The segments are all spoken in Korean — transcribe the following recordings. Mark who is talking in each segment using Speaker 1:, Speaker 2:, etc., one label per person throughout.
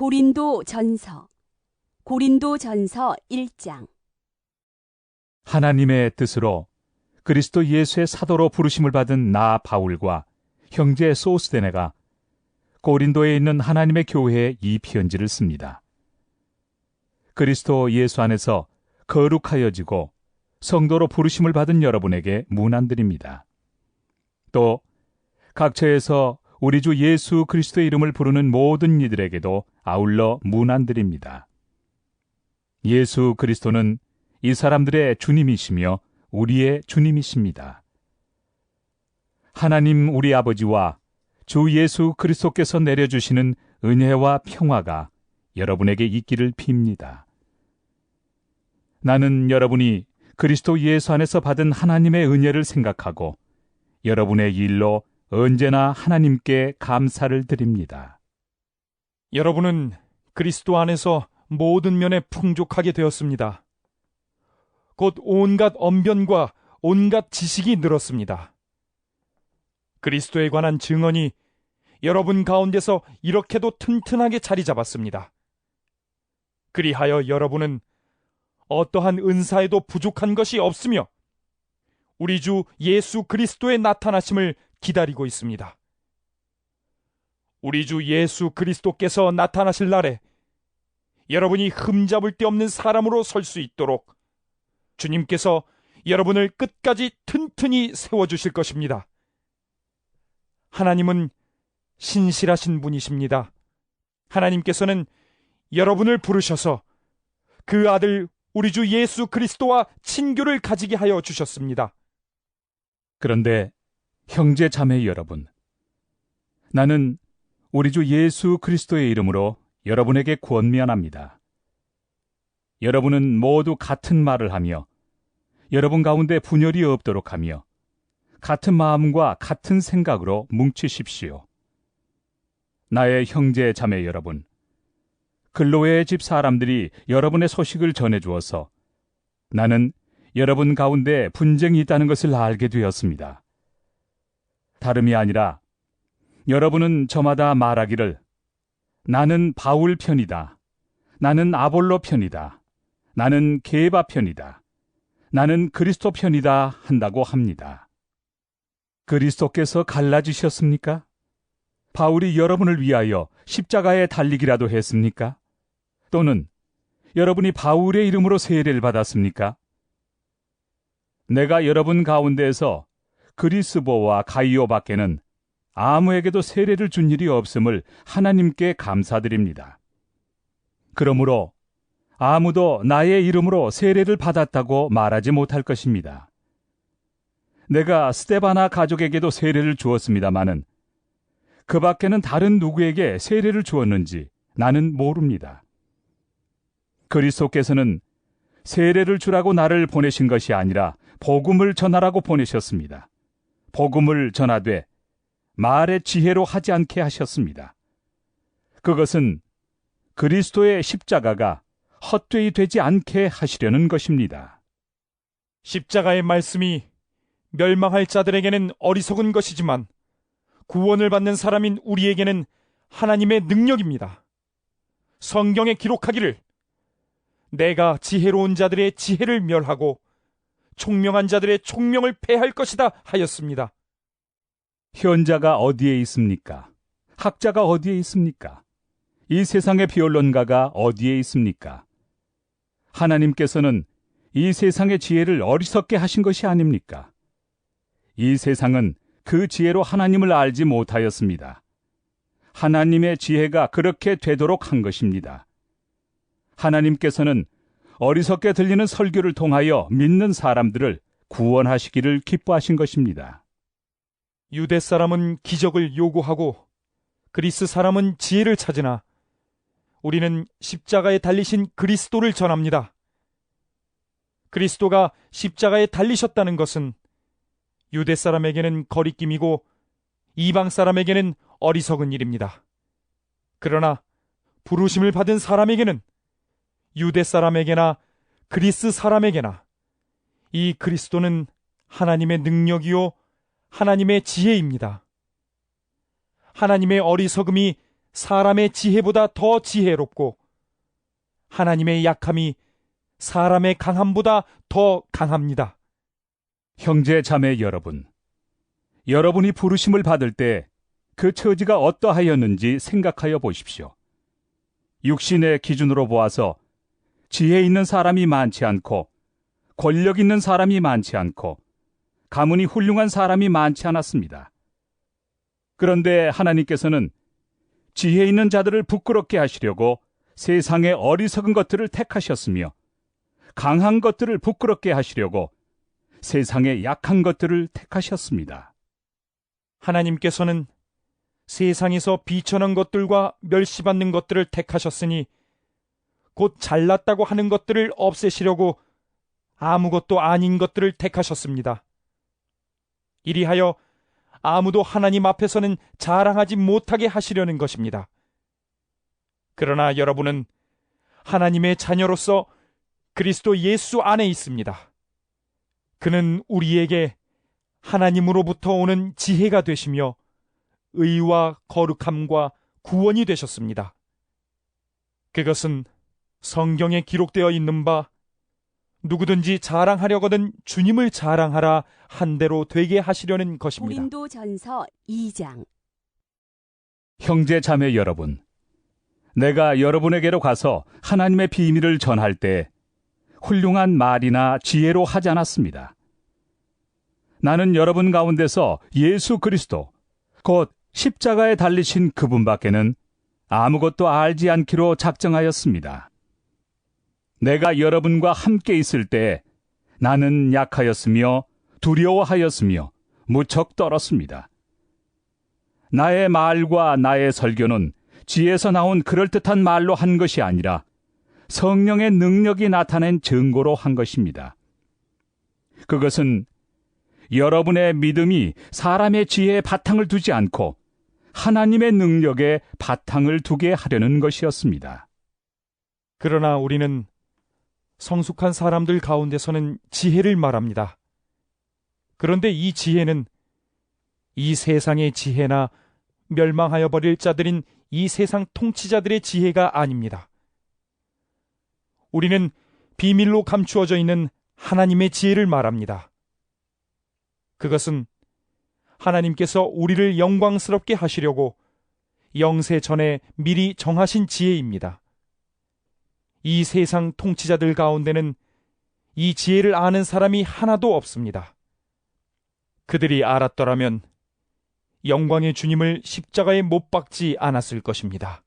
Speaker 1: 고린도전서 1장.
Speaker 2: 하나님의 뜻으로 그리스도 예수의 사도로 부르심을 받은 나 바울과 형제 소스데네가 고린도에 있는 하나님의 교회에 이 편지를 씁니다. 그리스도 예수 안에서 거룩하여지고 성도로 부르심을 받은 여러분에게 문안드립니다. 또 각처에서 우리 주 예수 그리스도의 이름을 부르는 모든 이들에게도 아울러 문안드립니다. 예수 그리스도는 이 사람들의 주님이시며 우리의 주님이십니다. 하나님 우리 아버지와 주 예수 그리스도께서 내려주시는 은혜와 평화가 여러분에게 있기를 빕니다. 나는 여러분이 그리스도 예수 안에서 받은 하나님의 은혜를 생각하고 여러분의 일로 언제나 하나님께 감사를 드립니다.
Speaker 3: 여러분은 그리스도 안에서 모든 면에 풍족하게 되었습니다. 곧 온갖 언변과 온갖 지식이 늘었습니다. 그리스도에 관한 증언이 여러분 가운데서 이렇게도 튼튼하게 자리 잡았습니다. 그리하여 여러분은 어떠한 은사에도 부족한 것이 없으며 우리 주 예수 그리스도의 나타나심을 기다리고 있습니다. 우리 주 예수 그리스도께서 나타나실 날에 여러분이 흠잡을 데 없는 사람으로 설 수 있도록 주님께서 여러분을 끝까지 튼튼히 세워주실 것입니다. 하나님은 신실하신 분이십니다. 하나님께서는 여러분을 부르셔서 그 아들 우리 주 예수 그리스도와 친교를 가지게 하여 주셨습니다.
Speaker 2: 그런데 형제 자매 여러분, 나는 우리 주 예수 그리스도의 이름으로 여러분에게 권면합니다. 여러분은 모두 같은 말을 하며 여러분 가운데 분열이 없도록 하며 같은 마음과 같은 생각으로 뭉치십시오. 나의 형제 자매 여러분, 글로의 집 사람들이 여러분의 소식을 전해주어서 나는 여러분 가운데 분쟁이 있다는 것을 알게 되었습니다. 다름이 아니라 여러분은 저마다 말하기를 나는 바울 편이다, 나는 아볼로 편이다, 나는 게바 편이다, 나는 그리스도 편이다 한다고 합니다. 그리스도께서 갈라지셨습니까? 바울이 여러분을 위하여 십자가에 달리기라도 했습니까? 또는 여러분이 바울의 이름으로 세례를 받았습니까? 내가 여러분 가운데에서 그리스보와 가이오 밖에는 아무에게도 세례를 준 일이 없음을 하나님께 감사드립니다. 그러므로 아무도 나의 이름으로 세례를 받았다고 말하지 못할 것입니다. 내가 스데바나 가족에게도 세례를 주었습니다마는 그 밖에는 다른 누구에게 세례를 주었는지 나는 모릅니다. 그리스도께서는 세례를 주라고 나를 보내신 것이 아니라 복음을 전하라고 보내셨습니다. 복음을 전하되 말의 지혜로 하지 않게 하셨습니다. 그것은 그리스도의 십자가가 헛되이 되지 않게 하시려는 것입니다.
Speaker 3: 십자가의 말씀이 멸망할 자들에게는 어리석은 것이지만 구원을 받는 사람인 우리에게는 하나님의 능력입니다. 성경에 기록하기를 내가 지혜로운 자들의 지혜를 멸하고 총명한 자들의 총명을 패할 것이다 하였습니다.
Speaker 2: 현자가 어디에 있습니까? 학자가 어디에 있습니까? 이 세상의 비언론가가 어디에 있습니까? 하나님께서는 이 세상의 지혜를 어리석게 하신 것이 아닙니까? 이 세상은 그 지혜로 하나님을 알지 못하였습니다. 하나님의 지혜가 그렇게 되도록 한 것입니다. 하나님께서는 어리석게 들리는 설교를 통하여 믿는 사람들을 구원하시기를 기뻐하신 것입니다.
Speaker 3: 유대 사람은 기적을 요구하고 그리스 사람은 지혜를 찾으나 우리는 십자가에 달리신 그리스도를 전합니다. 그리스도가 십자가에 달리셨다는 것은 유대 사람에게는 거리낌이고 이방 사람에게는 어리석은 일입니다. 그러나 부르심을 받은 사람에게는 유대 사람에게나 그리스 사람에게나 이 그리스도는 하나님의 능력이요 하나님의 지혜입니다. 하나님의 어리석음이 사람의 지혜보다 더 지혜롭고 하나님의 약함이 사람의 강함보다 더 강합니다.
Speaker 2: 형제 자매 여러분, 여러분이 부르심을 받을 때 그 처지가 어떠하였는지 생각하여 보십시오. 육신의 기준으로 보아서 지혜 있는 사람이 많지 않고 권력 있는 사람이 많지 않고 가문이 훌륭한 사람이 많지 않았습니다. 그런데 하나님께서는 지혜 있는 자들을 부끄럽게 하시려고 세상의 어리석은 것들을 택하셨으며 강한 것들을 부끄럽게 하시려고 세상의 약한 것들을 택하셨습니다.
Speaker 3: 하나님께서는 세상에서 비천한 것들과 멸시받는 것들을 택하셨으니 곧 잘났다고 하는 것들을 없애시려고 아무것도 아닌 것들을 택하셨습니다. 이리하여 아무도 하나님 앞에서는 자랑하지 못하게 하시려는 것입니다. 그러나 여러분은 하나님의 자녀로서 그리스도 예수 안에 있습니다. 그는 우리에게 하나님으로부터 오는 지혜가 되시며 의와 거룩함과 구원이 되셨습니다. 그것은 성경에 기록되어 있는 바 누구든지 자랑하려거든 주님을 자랑하라 한 대로 되게 하시려는 것입니다.
Speaker 1: 고린도전서 2장.
Speaker 2: 형제 자매 여러분, 내가 여러분에게로 가서 하나님의 비밀을 전할 때 훌륭한 말이나 지혜로 하지 않았습니다. 나는 여러분 가운데서 예수 그리스도, 곧 십자가에 달리신 그분밖에는 아무것도 알지 않기로 작정하였습니다. 내가 여러분과 함께 있을 때 나는 약하였으며 두려워하였으며 무척 떨었습니다. 나의 말과 나의 설교는 지에서 나온 그럴듯한 말로 한 것이 아니라 성령의 능력이 나타낸 증거로 한 것입니다. 그것은 여러분의 믿음이 사람의 지혜에 바탕을 두지 않고 하나님의 능력에 바탕을 두게 하려는 것이었습니다.
Speaker 3: 그러나 우리는 성숙한 사람들 가운데서는 지혜를 말합니다. 그런데 이 지혜는 이 세상의 지혜나 멸망하여 버릴 자들인 이 세상 통치자들의 지혜가 아닙니다. 우리는 비밀로 감추어져 있는 하나님의 지혜를 말합니다. 그것은 하나님께서 우리를 영광스럽게 하시려고 영세 전에 미리 정하신 지혜입니다. 이 세상 통치자들 가운데는 이 지혜를 아는 사람이 하나도 없습니다. 그들이 알았더라면 영광의 주님을 십자가에 못 박지 않았을 것입니다.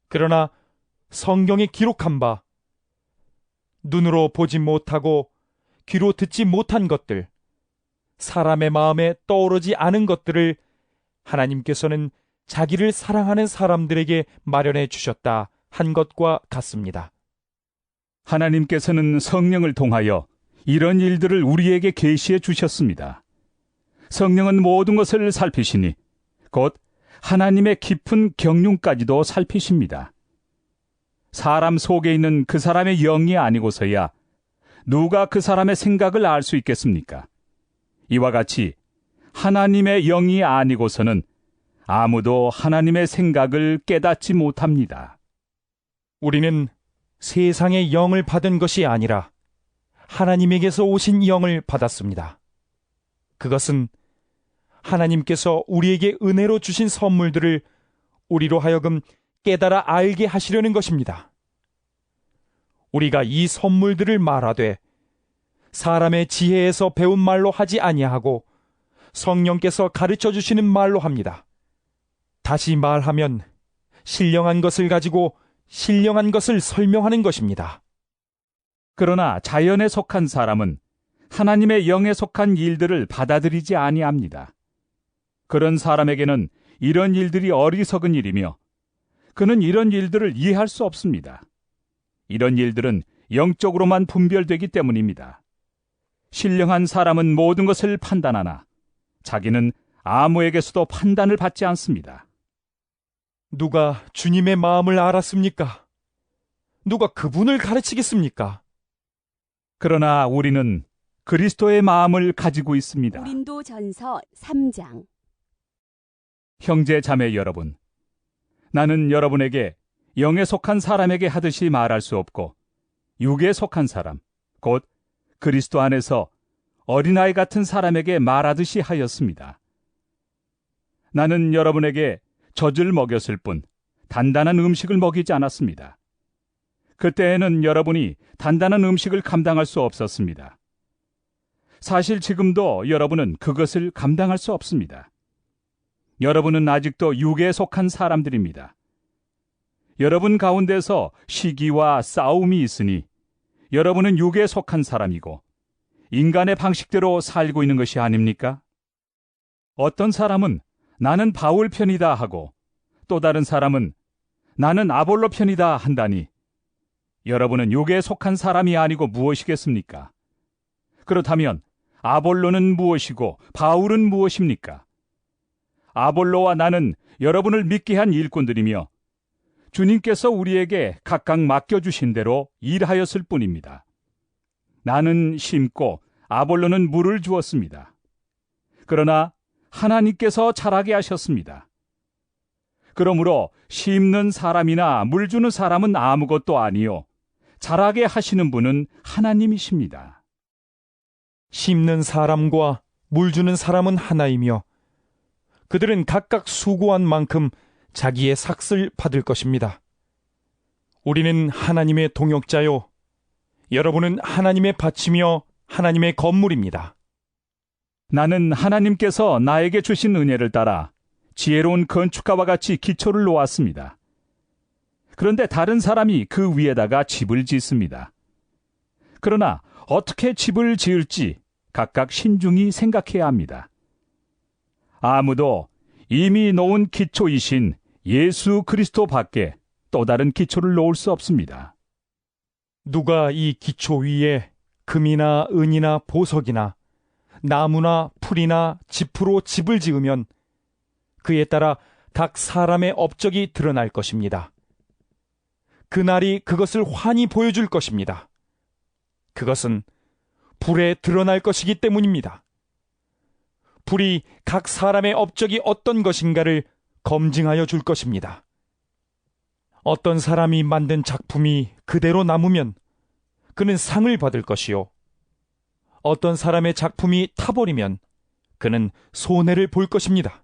Speaker 3: 그러나 성경에 기록한 바 눈으로 보지 못하고 귀로 듣지 못한 것들, 사람의 마음에 떠오르지 않은 것들을 하나님께서는 자기를 사랑하는 사람들에게 마련해 주셨다 한 것과 같습니다.
Speaker 2: 하나님께서는 성령을 통하여 이런 일들을 우리에게 계시해 주셨습니다. 성령은 모든 것을 살피시니 곧 하나님의 깊은 경륜까지도 살피십니다. 사람 속에 있는 그 사람의 영이 아니고서야 누가 그 사람의 생각을 알 수 있겠습니까? 이와 같이 하나님의 영이 아니고서는 아무도 하나님의 생각을 깨닫지 못합니다.
Speaker 3: 우리는 세상의 영을 받은 것이 아니라 하나님에게서 오신 영을 받았습니다. 그것은 하나님께서 우리에게 은혜로 주신 선물들을 우리로 하여금 깨달아 알게 하시려는 것입니다. 우리가 이 선물들을 말하되 사람의 지혜에서 배운 말로 하지 아니하고 성령께서 가르쳐 주시는 말로 합니다. 다시 말하면 신령한 것을 가지고 신령한 것을 설명하는 것입니다.
Speaker 2: 그러나 자연에 속한 사람은 하나님의 영에 속한 일들을 받아들이지 아니합니다. 그런 사람에게는 이런 일들이 어리석은 일이며 그는 이런 일들을 이해할 수 없습니다. 이런 일들은 영적으로만 분별되기 때문입니다. 신령한 사람은 모든 것을 판단하나 자기는 아무에게서도 판단을 받지 않습니다.
Speaker 3: 누가 주님의 마음을 알았습니까? 누가 그분을 가르치겠습니까?
Speaker 2: 그러나 우리는 그리스도의 마음을 가지고 있습니다.
Speaker 1: 고린도전서 3장.
Speaker 2: 형제 자매 여러분, 나는 여러분에게 영에 속한 사람에게 하듯이 말할 수 없고 육에 속한 사람, 곧 그리스도 안에서 어린아이 같은 사람에게 말하듯이 하였습니다. 나는 여러분에게 젖을 먹였을 뿐 단단한 음식을 먹이지 않았습니다. 그때에는 여러분이 단단한 음식을 감당할 수 없었습니다. 사실 지금도 여러분은 그것을 감당할 수 없습니다. 여러분은 아직도 육에 속한 사람들입니다. 여러분 가운데서 시기와 싸움이 있으니 여러분은 육에 속한 사람이고 인간의 방식대로 살고 있는 것이 아닙니까? 어떤 사람은 나는 바울 편이다 하고 또 다른 사람은 나는 아볼로 편이다 한다니 여러분은 육에 속한 사람이 아니고 무엇이겠습니까? 그렇다면 아볼로는 무엇이고 바울은 무엇입니까? 아볼로와 나는 여러분을 믿게 한 일꾼들이며 주님께서 우리에게 각각 맡겨주신 대로 일하였을 뿐입니다. 나는 심고 아볼로는 물을 주었습니다. 그러나 하나님께서 자라게 하셨습니다. 그러므로 심는 사람이나 물 주는 사람은 아무것도 아니요 자라게 하시는 분은 하나님이십니다.
Speaker 3: 심는 사람과 물 주는 사람은 하나이며 그들은 각각 수고한 만큼 자기의 삭을 받을 것입니다. 우리는 하나님의 동역자요 여러분은 하나님의 밭이며 하나님의 건물입니다.
Speaker 2: 나는 하나님께서 나에게 주신 은혜를 따라 지혜로운 건축가와 같이 기초를 놓았습니다. 그런데 다른 사람이 그 위에다가 집을 짓습니다. 그러나 어떻게 집을 지을지 각각 신중히 생각해야 합니다. 아무도 이미 놓은 기초이신 예수 그리스도 밖에 또 다른 기초를 놓을 수 없습니다.
Speaker 3: 누가 이 기초 위에 금이나 은이나 보석이나 나무나 풀이나 짚으로 집을 지으면 그에 따라 각 사람의 업적이 드러날 것입니다. 그날이 그것을 환히 보여줄 것입니다. 그것은 불에 드러날 것이기 때문입니다. 불이 각 사람의 업적이 어떤 것인가를 검증하여 줄 것입니다. 어떤 사람이 만든 작품이 그대로 남으면 그는 상을 받을 것이요. 어떤 사람의 작품이 타버리면 그는 손해를 볼 것입니다.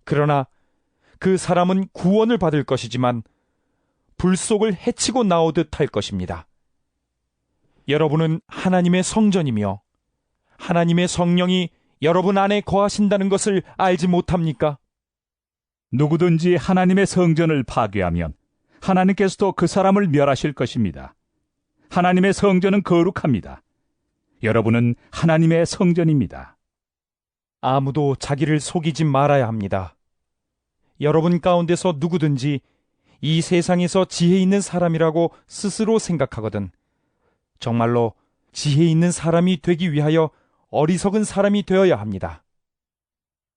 Speaker 3: 그러나 그 사람은 구원을 받을 것이지만 불 속을 헤치고 나오듯 할 것입니다. 여러분은 하나님의 성전이며 하나님의 성령이 여러분 안에 거하신다는 것을 알지 못합니까?
Speaker 2: 누구든지 하나님의 성전을 파괴하면 하나님께서도 그 사람을 멸하실 것입니다. 하나님의 성전은 거룩합니다. 여러분은 하나님의 성전입니다.
Speaker 3: 아무도 자기를 속이지 말아야 합니다. 여러분 가운데서 누구든지 이 세상에서 지혜 있는 사람이라고 스스로 생각하거든 정말로 지혜 있는 사람이 되기 위하여 어리석은 사람이 되어야 합니다.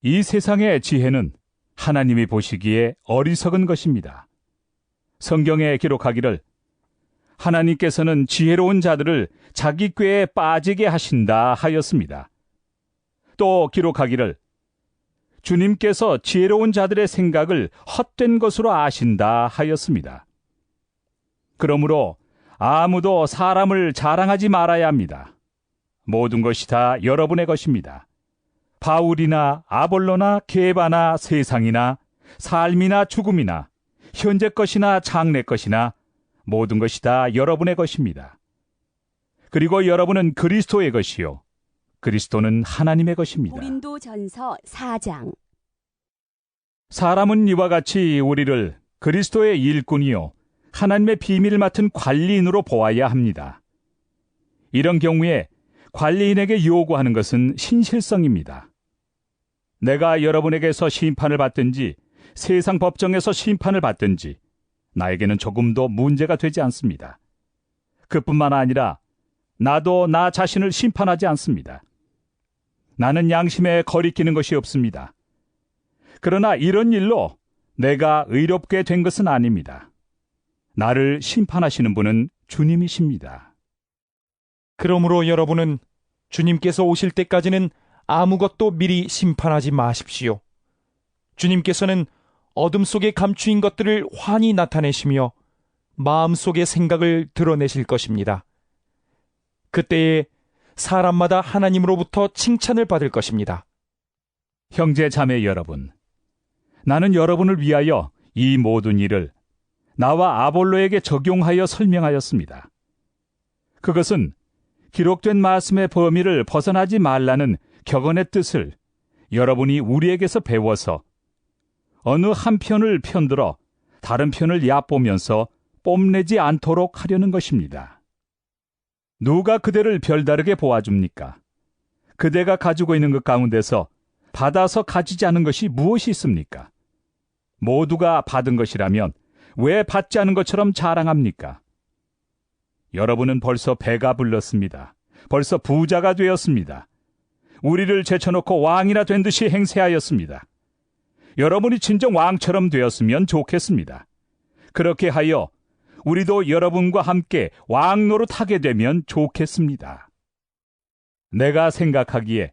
Speaker 2: 이 세상의 지혜는 하나님이 보시기에 어리석은 것입니다. 성경에 기록하기를 하나님께서는 지혜로운 자들을 자기 꾀에 빠지게 하신다 하였습니다. 또 기록하기를 주님께서 지혜로운 자들의 생각을 헛된 것으로 아신다 하였습니다. 그러므로 아무도 사람을 자랑하지 말아야 합니다. 모든 것이 다 여러분의 것입니다. 바울이나 아볼로나 게바나 세상이나 삶이나 죽음이나 현재 것이나 장래 것이나 모든 것이 다 여러분의 것입니다. 그리고 여러분은 그리스도의 것이요 그리스도는 하나님의 것입니다.
Speaker 1: 고린도전서 4장.
Speaker 2: 사람은 이와 같이 우리를 그리스도의 일꾼이요 하나님의 비밀을 맡은 관리인으로 보아야 합니다. 이런 경우에 관리인에게 요구하는 것은 신실성입니다. 내가 여러분에게서 심판을 받든지 세상 법정에서 심판을 받든지 나에게는 조금도 문제가 되지 않습니다. 그뿐만 아니라 나도 나 자신을 심판하지 않습니다. 나는 양심에 거리끼는 것이 없습니다. 그러나 이런 일로 내가 의롭게 된 것은 아닙니다. 나를 심판하시는 분은 주님이십니다.
Speaker 3: 그러므로 여러분은 주님께서 오실 때까지는 아무것도 미리 심판하지 마십시오. 주님께서는 어둠 속에 감추인 것들을 환히 나타내시며 마음속의 생각을 드러내실 것입니다. 그때에 사람마다 하나님으로부터 칭찬을 받을 것입니다.
Speaker 2: 형제 자매 여러분, 나는 여러분을 위하여 이 모든 일을 나와 아볼로에게 적용하여 설명하였습니다. 그것은 기록된 말씀의 범위를 벗어나지 말라는 격언의 뜻을 여러분이 우리에게서 배워서 어느 한 편을 편들어 다른 편을 얕보면서 뽐내지 않도록 하려는 것입니다. 누가 그대를 별다르게 보아줍니까? 그대가 가지고 있는 것 가운데서 받아서 가지지 않은 것이 무엇이 있습니까? 모두가 받은 것이라면 왜 받지 않은 것처럼 자랑합니까? 여러분은 벌써 배가 불렀습니다. 벌써 부자가 되었습니다. 우리를 제쳐놓고 왕이나 된 듯이 행세하였습니다. 여러분이 진정 왕처럼 되었으면 좋겠습니다. 그렇게 하여 우리도 여러분과 함께 왕 노릇하게 되면 좋겠습니다. 내가 생각하기에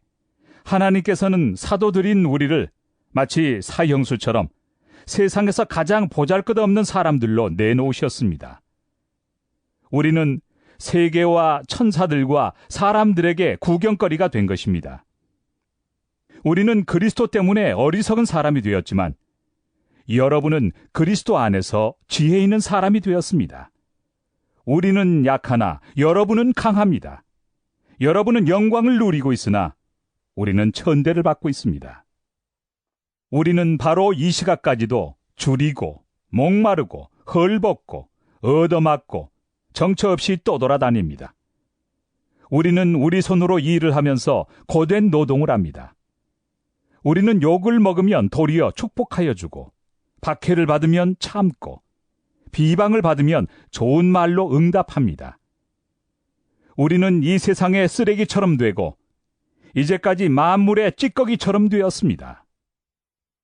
Speaker 2: 하나님께서는 사도들인 우리를 마치 사형수처럼 세상에서 가장 보잘것없는 사람들로 내놓으셨습니다. 우리는 세계와 천사들과 사람들에게 구경거리가 된 것입니다. 우리는 그리스도 때문에 어리석은 사람이 되었지만 여러분은 그리스도 안에서 지혜 있는 사람이 되었습니다. 우리는 약하나 여러분은 강합니다. 여러분은 영광을 누리고 있으나 우리는 천대를 받고 있습니다. 우리는 바로 이 시각까지도 줄이고 목마르고 헐벗고 얻어맞고 정처 없이 떠돌아다닙니다. 우리는 우리 손으로 일을 하면서 고된 노동을 합니다. 우리는 욕을 먹으면 도리어 축복하여 주고 박해를 받으면 참고 비방을 받으면 좋은 말로 응답합니다. 우리는 이 세상의 쓰레기처럼 되고 이제까지 만물의 찌꺼기처럼 되었습니다.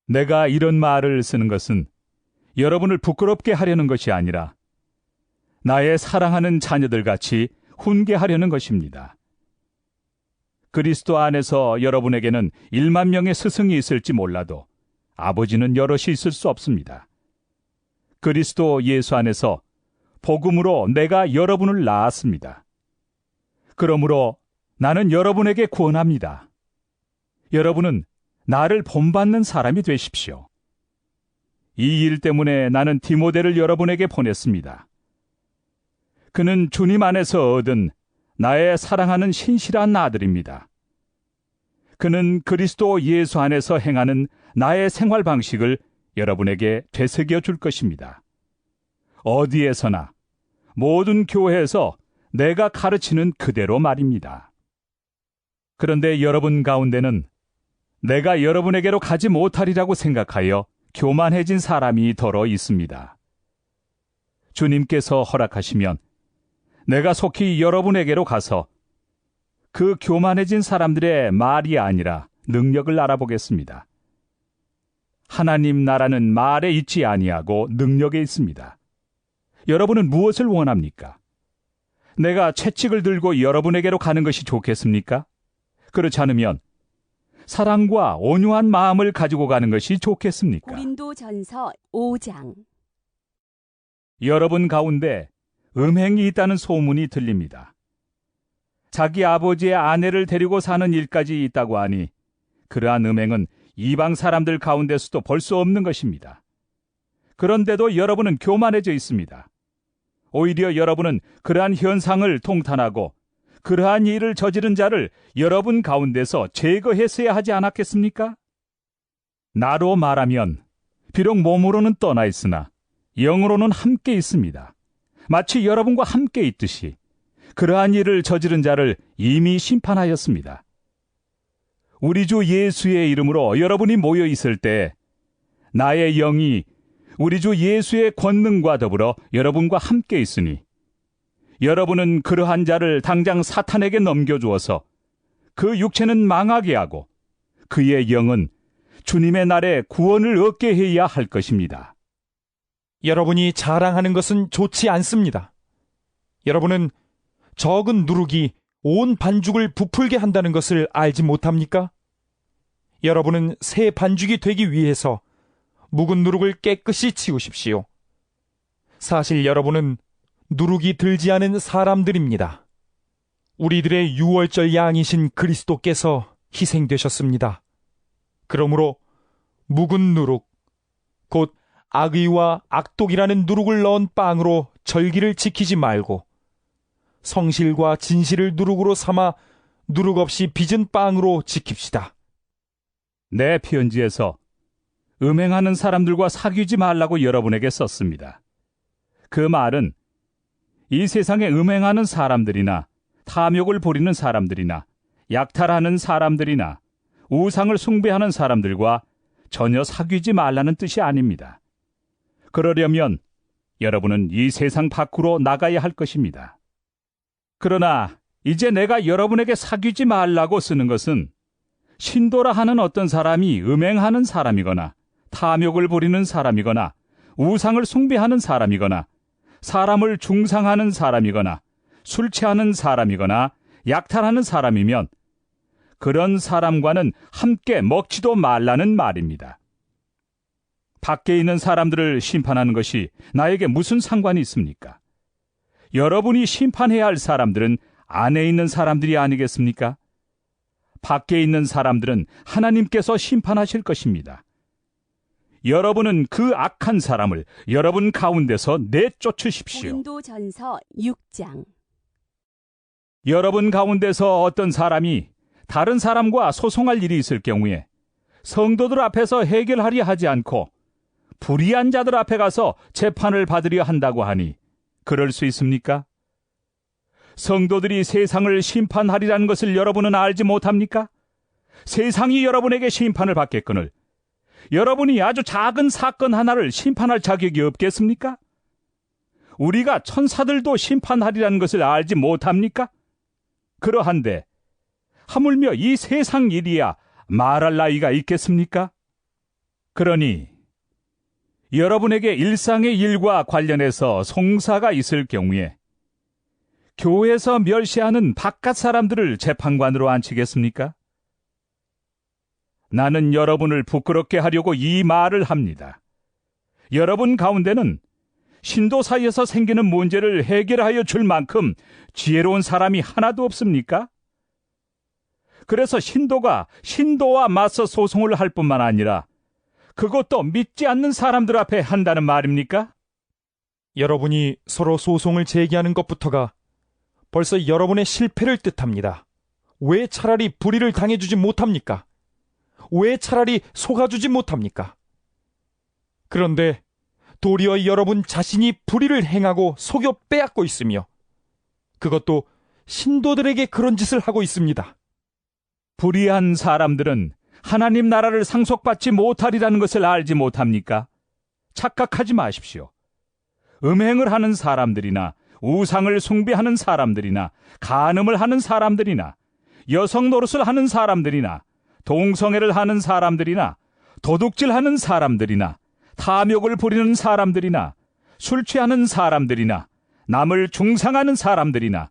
Speaker 2: 내가 이런 말을 쓰는 것은 여러분을 부끄럽게 하려는 것이 아니라 나의 사랑하는 자녀들 같이 훈계하려는 것입니다. 그리스도 안에서 여러분에게는 1만 명의 스승이 있을지 몰라도 아버지는 여럿이 있을 수 없습니다. 그리스도 예수 안에서 복음으로 내가 여러분을 낳았습니다. 그러므로 나는 여러분에게 권합니다. 여러분은 나를 본받는 사람이 되십시오. 이 일 때문에 나는 디모데를 여러분에게 보냈습니다. 그는 주님 안에서 얻은 나의 사랑하는 신실한 아들입니다. 그는 그리스도 예수 안에서 행하는 나의 생활 방식을 여러분에게 되새겨 줄 것입니다. 어디에서나 모든 교회에서 내가 가르치는 그대로 말입니다. 그런데 여러분 가운데는 내가 여러분에게로 가지 못하리라고 생각하여 교만해진 사람이 더러 있습니다. 주님께서 허락하시면 내가 속히 여러분에게로 가서 그 교만해진 사람들의 말이 아니라 능력을 알아보겠습니다. 하나님 나라는 말에 있지 아니하고 능력에 있습니다. 여러분은 무엇을 원합니까? 내가 채찍을 들고 여러분에게로 가는 것이 좋겠습니까? 그렇지 않으면 사랑과 온유한 마음을 가지고 가는 것이 좋겠습니까?
Speaker 1: 고린도전서 5장.
Speaker 2: 여러분 가운데 음행이 있다는 소문이 들립니다. 자기 아버지의 아내를 데리고 사는 일까지 있다고 하니 그러한 음행은 이방 사람들 가운데서도 볼 수 없는 것입니다. 그런데도 여러분은 교만해져 있습니다. 오히려 여러분은 그러한 현상을 통탄하고 그러한 일을 저지른 자를 여러분 가운데서 제거했어야 하지 않았겠습니까? 나로 말하면 비록 몸으로는 떠나 있으나 영으로는 함께 있습니다. 마치 여러분과 함께 있듯이 그러한 일을 저지른 자를 이미 심판하였습니다. 우리 주 예수의 이름으로 여러분이 모여 있을 때 나의 영이 우리 주 예수의 권능과 더불어 여러분과 함께 있으니 여러분은 그러한 자를 당장 사탄에게 넘겨주어서 그 육체는 망하게 하고 그의 영은 주님의 날에 구원을 얻게 해야 할 것입니다.
Speaker 3: 여러분이 자랑하는 것은 좋지 않습니다. 여러분은 적은 누룩이 온 반죽을 부풀게 한다는 것을 알지 못합니까? 여러분은 새 반죽이 되기 위해서 묵은 누룩을 깨끗이 치우십시오. 사실 여러분은 누룩이 들지 않은 사람들입니다. 우리들의 유월절 양이신 그리스도께서 희생되셨습니다. 그러므로 묵은 누룩, 곧 악의와 악독이라는 누룩을 넣은 빵으로 절기를 지키지 말고 성실과 진실을 누룩으로 삼아 누룩 없이 빚은 빵으로 지킵시다.
Speaker 2: 내 편지에서 음행하는 사람들과 사귀지 말라고 여러분에게 썼습니다. 그 말은 이 세상에 음행하는 사람들이나 탐욕을 부리는 사람들이나 약탈하는 사람들이나 우상을 숭배하는 사람들과 전혀 사귀지 말라는 뜻이 아닙니다. 그러려면 여러분은 이 세상 밖으로 나가야 할 것입니다. 그러나 이제 내가 여러분에게 사귀지 말라고 쓰는 것은 신도라 하는 어떤 사람이 음행하는 사람이거나 탐욕을 부리는 사람이거나 우상을 숭배하는 사람이거나 사람을 중상하는 사람이거나 술 취하는 사람이거나 약탈하는 사람이면 그런 사람과는 함께 먹지도 말라는 말입니다. 밖에 있는 사람들을 심판하는 것이 나에게 무슨 상관이 있습니까? 여러분이 심판해야 할 사람들은 안에 있는 사람들이 아니겠습니까? 밖에 있는 사람들은 하나님께서 심판하실 것입니다. 여러분은 그 악한 사람을 여러분 가운데서 내쫓으십시오.
Speaker 1: 고린도전서 6장.
Speaker 2: 여러분 가운데서 어떤 사람이 다른 사람과 소송할 일이 있을 경우에 성도들 앞에서 해결하려 하지 않고 불의한 자들 앞에 가서 재판을 받으려 한다고 하니 그럴 수 있습니까? 성도들이 세상을 심판하리라는 것을 여러분은 알지 못합니까? 세상이 여러분에게 심판을 받겠거늘 여러분이 아주 작은 사건 하나를 심판할 자격이 없겠습니까? 우리가 천사들도 심판하리라는 것을 알지 못합니까? 그러한데 하물며 이 세상 일이야 말할 나위가 있겠습니까? 그러니 여러분에게 일상의 일과 관련해서 송사가 있을 경우에 교회에서 멸시하는 바깥 사람들을 재판관으로 앉히겠습니까? 나는 여러분을 부끄럽게 하려고 이 말을 합니다. 여러분 가운데는 신도 사이에서 생기는 문제를 해결하여 줄 만큼 지혜로운 사람이 하나도 없습니까? 그래서 신도가 신도와 맞서 소송을 할 뿐만 아니라 그것도 믿지 않는 사람들 앞에 한다는 말입니까?
Speaker 3: 여러분이 서로 소송을 제기하는 것부터가 벌써 여러분의 실패를 뜻합니다. 왜 차라리 불의를 당해주지 못합니까? 왜 차라리 속아주지 못합니까? 그런데 도리어 여러분 자신이 불의를 행하고 속여 빼앗고 있으며 그것도 신도들에게 그런 짓을 하고 있습니다.
Speaker 2: 불의한 사람들은 하나님 나라를 상속받지 못하리라는 것을 알지 못합니까? 착각하지 마십시오. 음행을 하는 사람들이나 우상을 숭배하는 사람들이나 간음을 하는 사람들이나 여성 노릇을 하는 사람들이나 동성애를 하는 사람들이나 도둑질하는 사람들이나 탐욕을 부리는 사람들이나 술 취하는 사람들이나 남을 중상하는 사람들이나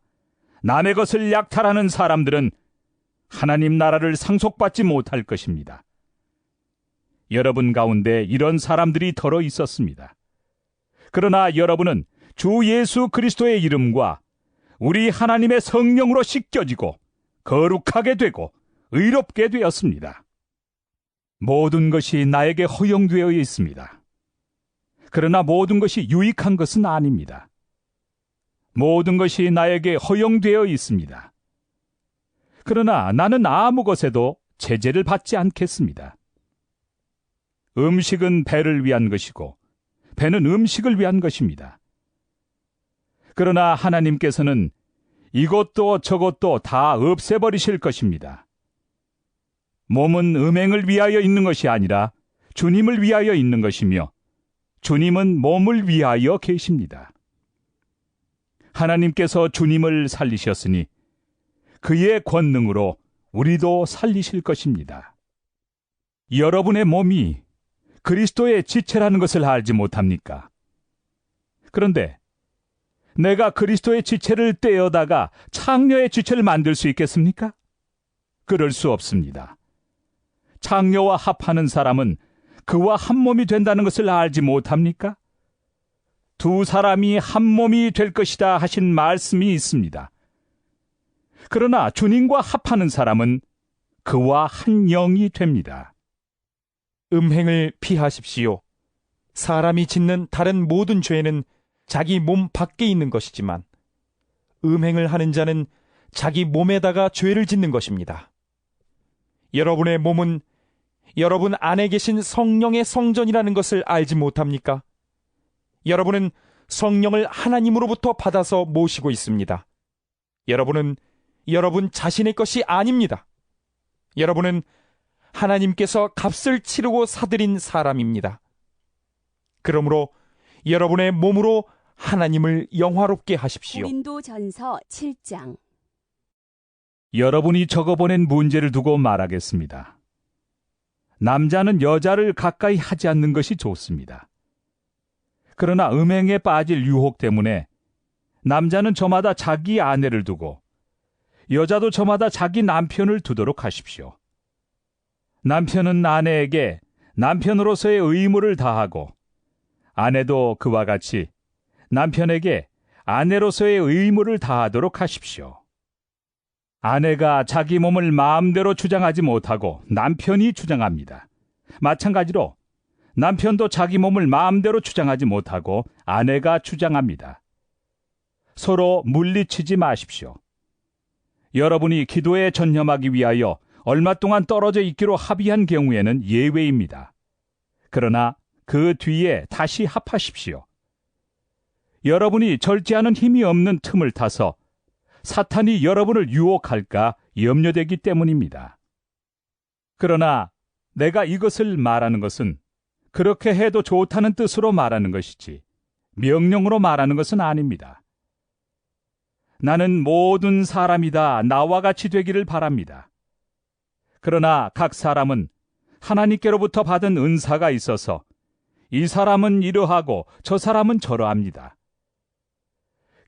Speaker 2: 남의 것을 약탈하는 사람들은 하나님 나라를 상속받지 못할 것입니다. 여러분 가운데 이런 사람들이 더러 있었습니다. 그러나 여러분은 주 예수 그리스도의 이름과 우리 하나님의 성령으로 씻겨지고 거룩하게 되고 의롭게 되었습니다. 모든 것이 나에게 허용되어 있습니다. 그러나 모든 것이 유익한 것은 아닙니다. 모든 것이 나에게 허용되어 있습니다. 그러나 나는 아무 것에도 제재를 받지 않겠습니다. 음식은 배를 위한 것이고 배는 음식을 위한 것입니다. 그러나 하나님께서는 이것도 저것도 다 없애버리실 것입니다. 몸은 음행을 위하여 있는 것이 아니라 주님을 위하여 있는 것이며 주님은 몸을 위하여 계십니다. 하나님께서 주님을 살리셨으니 그의 권능으로 우리도 살리실 것입니다. 여러분의 몸이 그리스도의 지체라는 것을 알지 못합니까? 그런데 내가 그리스도의 지체를 떼어다가 창녀의 지체를 만들 수 있겠습니까? 그럴 수 없습니다. 창녀와 합하는 사람은 그와 한 몸이 된다는 것을 알지 못합니까? 두 사람이 한 몸이 될 것이다 하신 말씀이 있습니다. 그러나 주님과 합하는 사람은 그와 한 영이 됩니다.
Speaker 3: 음행을 피하십시오. 사람이 짓는 다른 모든 죄는 자기 몸 밖에 있는 것이지만 음행을 하는 자는 자기 몸에다가 죄를 짓는 것입니다. 여러분의 몸은 여러분 안에 계신 성령의 성전이라는 것을 알지 못합니까? 여러분은 성령을 하나님으로부터 받아서 모시고 있습니다. 여러분은 여러분 자신의 것이 아닙니다. 여러분은 하나님께서 값을 치르고 사들인 사람입니다. 그러므로 여러분의 몸으로 하나님을 영화롭게 하십시오.
Speaker 1: 고린도전서 7장.
Speaker 2: 여러분이 적어보낸 문제를 두고 말하겠습니다. 남자는 여자를 가까이 하지 않는 것이 좋습니다. 그러나 음행에 빠질 유혹 때문에 남자는 저마다 자기 아내를 두고 여자도 저마다 자기 남편을 두도록 하십시오. 남편은 아내에게 남편으로서의 의무를 다하고 아내도 그와 같이 남편에게 아내로서의 의무를 다하도록 하십시오. 아내가 자기 몸을 마음대로 주장하지 못하고 남편이 주장합니다. 마찬가지로 남편도 자기 몸을 마음대로 주장하지 못하고 아내가 주장합니다. 서로 물리치지 마십시오. 여러분이 기도에 전념하기 위하여 얼마 동안 떨어져 있기로 합의한 경우에는 예외입니다. 그러나 그 뒤에 다시 합하십시오. 여러분이 절제하는 힘이 없는 틈을 타서 사탄이 여러분을 유혹할까 염려되기 때문입니다. 그러나 내가 이것을 말하는 것은 그렇게 해도 좋다는 뜻으로 말하는 것이지 명령으로 말하는 것은 아닙니다. 나는 모든 사람이 다 나와 같이 되기를 바랍니다. 그러나 각 사람은 하나님께로부터 받은 은사가 있어서 이 사람은 이러하고 저 사람은 저러합니다.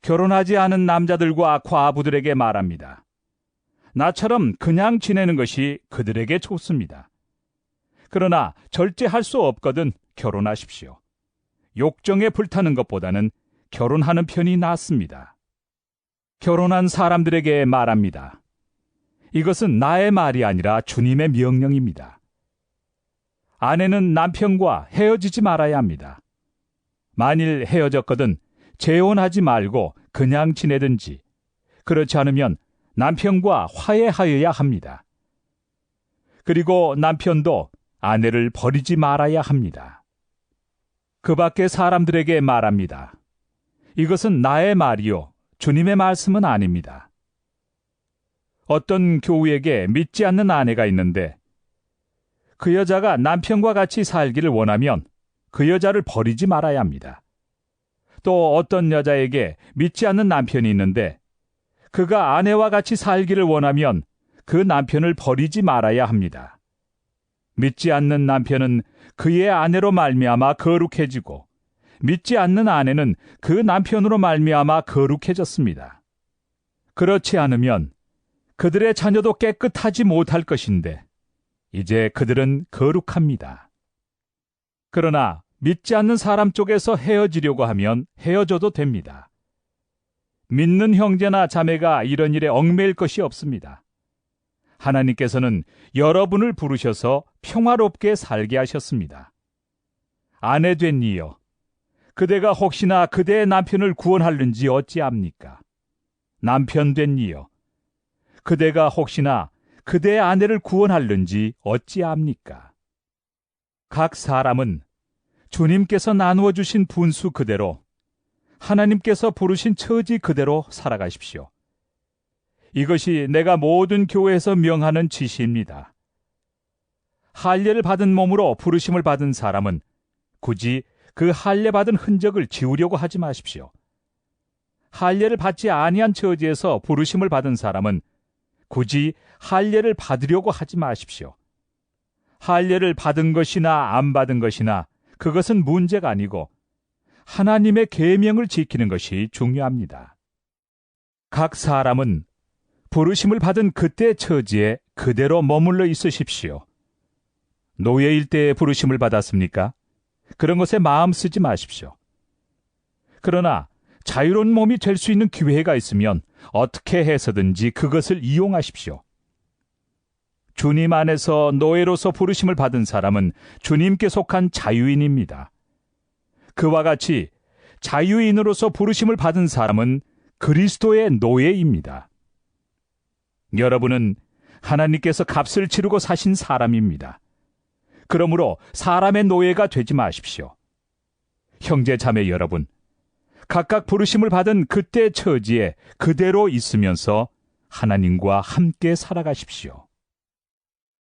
Speaker 2: 결혼하지 않은 남자들과 과부들에게 말합니다. 나처럼 그냥 지내는 것이 그들에게 좋습니다. 그러나 절제할 수 없거든 결혼하십시오. 욕정에 불타는 것보다는 결혼하는 편이 낫습니다. 결혼한 사람들에게 말합니다. 이것은 나의 말이 아니라 주님의 명령입니다. 아내는 남편과 헤어지지 말아야 합니다. 만일 헤어졌거든 재혼하지 말고 그냥 지내든지, 그렇지 않으면 남편과 화해하여야 합니다. 그리고 남편도 아내를 버리지 말아야 합니다. 그 밖에 사람들에게 말합니다. 이것은 나의 말이요 주님의 말씀은 아닙니다. 어떤 교우에게 믿지 않는 아내가 있는데 그 여자가 남편과 같이 살기를 원하면 그 여자를 버리지 말아야 합니다. 또 어떤 여자에게 믿지 않는 남편이 있는데 그가 아내와 같이 살기를 원하면 그 남편을 버리지 말아야 합니다. 믿지 않는 남편은 그의 아내로 말미암아 거룩해지고 믿지 않는 아내는 그 남편으로 말미암아 거룩해졌습니다. 그렇지 않으면 그들의 자녀도 깨끗하지 못할 것인데 이제 그들은 거룩합니다. 그러나 믿지 않는 사람 쪽에서 헤어지려고 하면 헤어져도 됩니다. 믿는 형제나 자매가 이런 일에 얽매일 것이 없습니다. 하나님께서는 여러분을 부르셔서 평화롭게 살게 하셨습니다. 아내 된 이여, 그대가 혹시나 그대의 남편을 구원하는지 어찌합니까? 남편 된 이여, 그대가 혹시나 그대의 아내를 구원하는지 어찌합니까? 각 사람은 주님께서 나누어 주신 분수 그대로 하나님께서 부르신 처지 그대로 살아가십시오. 이것이 내가 모든 교회에서 명하는 지시입니다. 할례를 받은 몸으로 부르심을 받은 사람은 굳이 그 할례 받은 흔적을 지우려고 하지 마십시오. 할례를 받지 아니한 처지에서 부르심을 받은 사람은 굳이 할례를 받으려고 하지 마십시오. 할례를 받은 것이나 안 받은 것이나 그것은 문제가 아니고 하나님의 계명을 지키는 것이 중요합니다. 각 사람은 부르심을 받은 그때의 처지에 그대로 머물러 있으십시오. 노예일 때 부르심을 받았습니까? 그런 것에 마음 쓰지 마십시오. 그러나 자유로운 몸이 될 수 있는 기회가 있으면 어떻게 해서든지 그것을 이용하십시오. 주님 안에서 노예로서 부르심을 받은 사람은 주님께 속한 자유인입니다. 그와 같이 자유인으로서 부르심을 받은 사람은 그리스도의 노예입니다. 여러분은 하나님께서 값을 치르고 사신 사람입니다. 그러므로 사람의 노예가 되지 마십시오. 형제 자매 여러분, 각각 부르심을 받은 그때 처지에 그대로 있으면서 하나님과 함께 살아가십시오.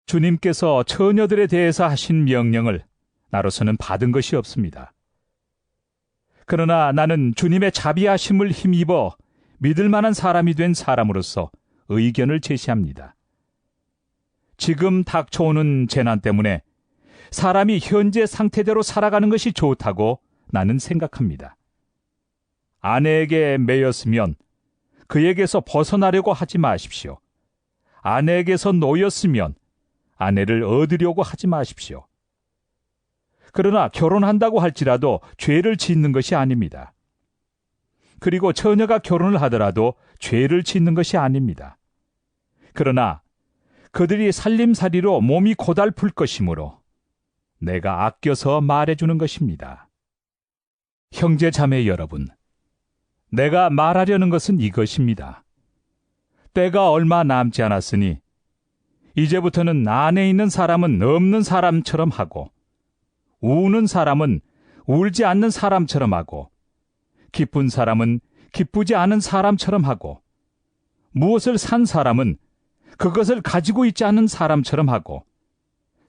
Speaker 2: 주님께서 처녀들에 대해서 하신 명령을 나로서는 받은 것이 없습니다. 그러나 나는 주님의 자비하심을 힘입어 믿을 만한 사람이 된 사람으로서 의견을 제시합니다. 지금 닥쳐오는 재난 때문에 사람이 현재 상태대로 살아가는 것이 좋다고 나는 생각합니다. 아내에게 매였으면 그에게서 벗어나려고 하지 마십시오. 아내에게서 놓였으면 아내를 얻으려고 하지 마십시오. 그러나 결혼한다고 할지라도 죄를 짓는 것이 아닙니다. 그리고 처녀가 결혼을 하더라도 죄를 짓는 것이 아닙니다. 그러나 그들이 살림살이로 몸이 고달플 것이므로 내가 아껴서 말해주는 것입니다. 형제 자매 여러분, 내가 말하려는 것은 이것입니다. 때가 얼마 남지 않았으니 이제부터는 안에 있는 사람은 없는 사람처럼 하고 우는 사람은 울지 않는 사람처럼 하고 기쁜 사람은 기쁘지 않은 사람처럼 하고 무엇을 산 사람은 그것을 가지고 있지 않은 사람처럼 하고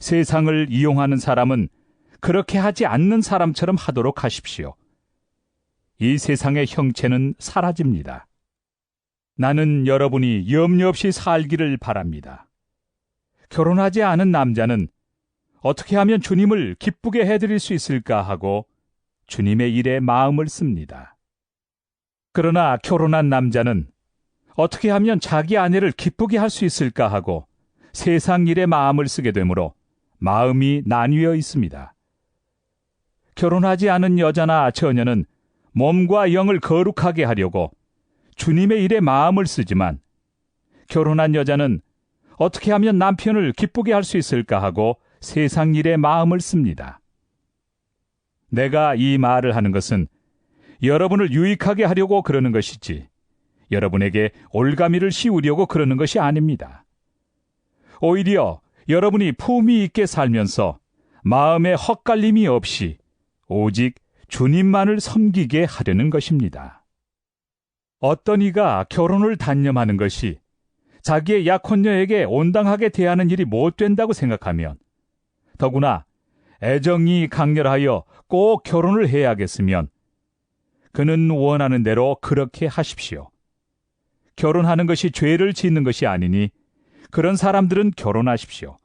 Speaker 2: 세상을 이용하는 사람은 그렇게 하지 않는 사람처럼 하도록 하십시오. 이 세상의 형체는 사라집니다. 나는 여러분이 염려 없이 살기를 바랍니다. 결혼하지 않은 남자는 어떻게 하면 주님을 기쁘게 해드릴 수 있을까 하고 주님의 일에 마음을 씁니다. 그러나 결혼한 남자는 어떻게 하면 자기 아내를 기쁘게 할 수 있을까 하고 세상 일에 마음을 쓰게 되므로 마음이 나뉘어 있습니다. 결혼하지 않은 여자나 처녀는 몸과 영을 거룩하게 하려고 주님의 일에 마음을 쓰지만 결혼한 여자는 어떻게 하면 남편을 기쁘게 할 수 있을까 하고 세상 일에 마음을 씁니다. 내가 이 말을 하는 것은 여러분을 유익하게 하려고 그러는 것이지 여러분에게 올가미를 씌우려고 그러는 것이 아닙니다. 오히려 여러분이 품위 있게 살면서 마음에 헛갈림이 없이 오직 주님만을 섬기게 하려는 것입니다. 어떤 이가 결혼을 단념하는 것이 자기의 약혼녀에게 온당하게 대하는 일이 못 된다고 생각하면 더구나 애정이 강렬하여 꼭 결혼을 해야겠으면 그는 원하는 대로 그렇게 하십시오. 결혼하는 것이 죄를 짓는 것이 아니니 그런 사람들은 결혼하십시오.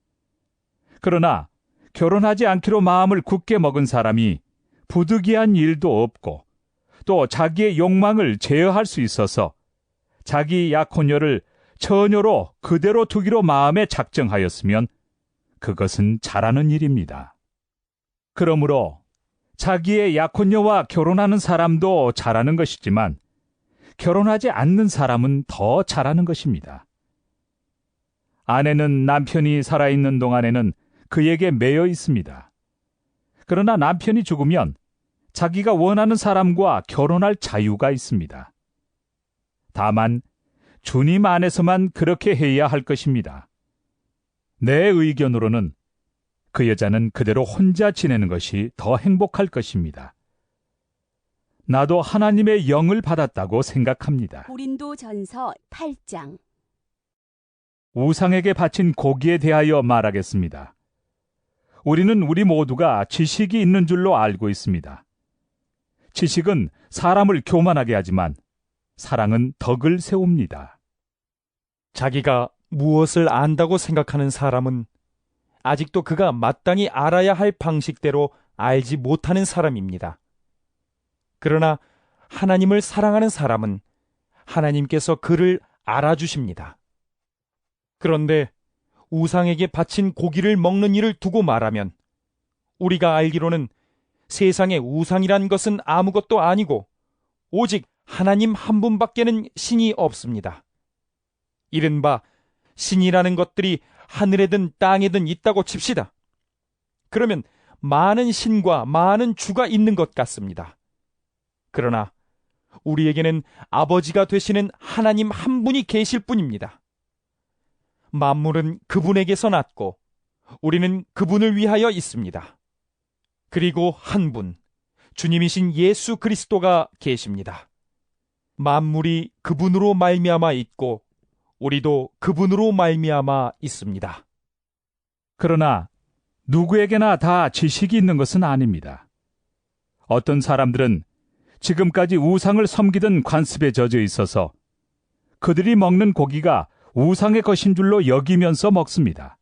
Speaker 2: 그러나 결혼하지 않기로 마음을 굳게 먹은 사람이 부득이한 일도 없고 또 자기의 욕망을 제어할 수 있어서 자기 약혼녀를 처녀로 그대로 두기로 마음에 작정하였으면 그것은 잘하는 일입니다. 그러므로 자기의 약혼녀와 결혼하는 사람도 잘하는 것이지만 결혼하지 않는 사람은 더 잘하는 것입니다. 아내는 남편이 살아있는 동안에는 그에게 매여 있습니다. 그러나 남편이 죽으면 자기가 원하는 사람과 결혼할 자유가 있습니다. 다만 주님 안에서만 그렇게 해야 할 것입니다. 내 의견으로는 그 여자는 그대로 혼자 지내는 것이 더 행복할 것입니다. 나도 하나님의 영을 받았다고 생각합니다.
Speaker 1: 고린도전서 8장.
Speaker 2: 우상에게 바친 고기에 대하여 말하겠습니다. 우리는 우리 모두가 지식이 있는 줄로 알고 있습니다. 지식은 사람을 교만하게 하지만 사랑은 덕을 세웁니다.
Speaker 3: 자기가 무엇을 안다고 생각하는 사람은 아직도 그가 마땅히 알아야 할 방식대로 알지 못하는 사람입니다. 그러나 하나님을 사랑하는 사람은 하나님께서 그를 알아주십니다. 그런데 우상에게 바친 고기를 먹는 일을 두고 말하면 우리가 알기로는 세상에 우상이란 것은 아무것도 아니고 오직 하나님 한 분밖에는 신이 없습니다. 이른바 신이라는 것들이 하늘에든 땅에든 있다고 칩시다. 그러면 많은 신과 많은 주가 있는 것 같습니다. 그러나 우리에게는 아버지가 되시는 하나님 한 분이 계실 뿐입니다. 만물은 그분에게서 났고 우리는 그분을 위하여 있습니다. 그리고 한 분, 주님이신 예수 그리스도가 계십니다. 만물이 그분으로 말미암아 있고 우리도 그분으로 말미암아 있습니다.
Speaker 2: 그러나 누구에게나 다 지식이 있는 것은 아닙니다. 어떤 사람들은 지금까지 우상을 섬기던 관습에 젖어 있어서 그들이 먹는 고기가 우상의 것인 줄로 여기면서 먹습니다.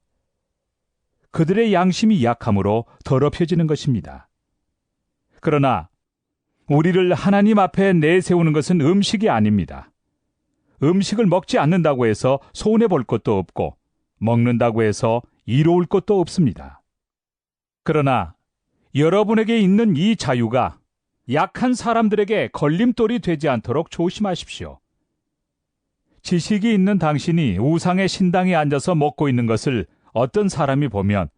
Speaker 2: 그들의 양심이 약함으로 더럽혀지는 것입니다. 그러나 우리를 하나님 앞에 내세우는 것은 음식이 아닙니다. 음식을 먹지 않는다고 해서 손해볼 것도 없고 먹는다고 해서 이로울 것도 없습니다. 그러나 여러분에게 있는 이 자유가 약한 사람들에게 걸림돌이 되지 않도록 조심하십시오. 지식이 있는 당신이 우상의 신당에 앉아서 먹고 있는 것을 어떤 사람이 보면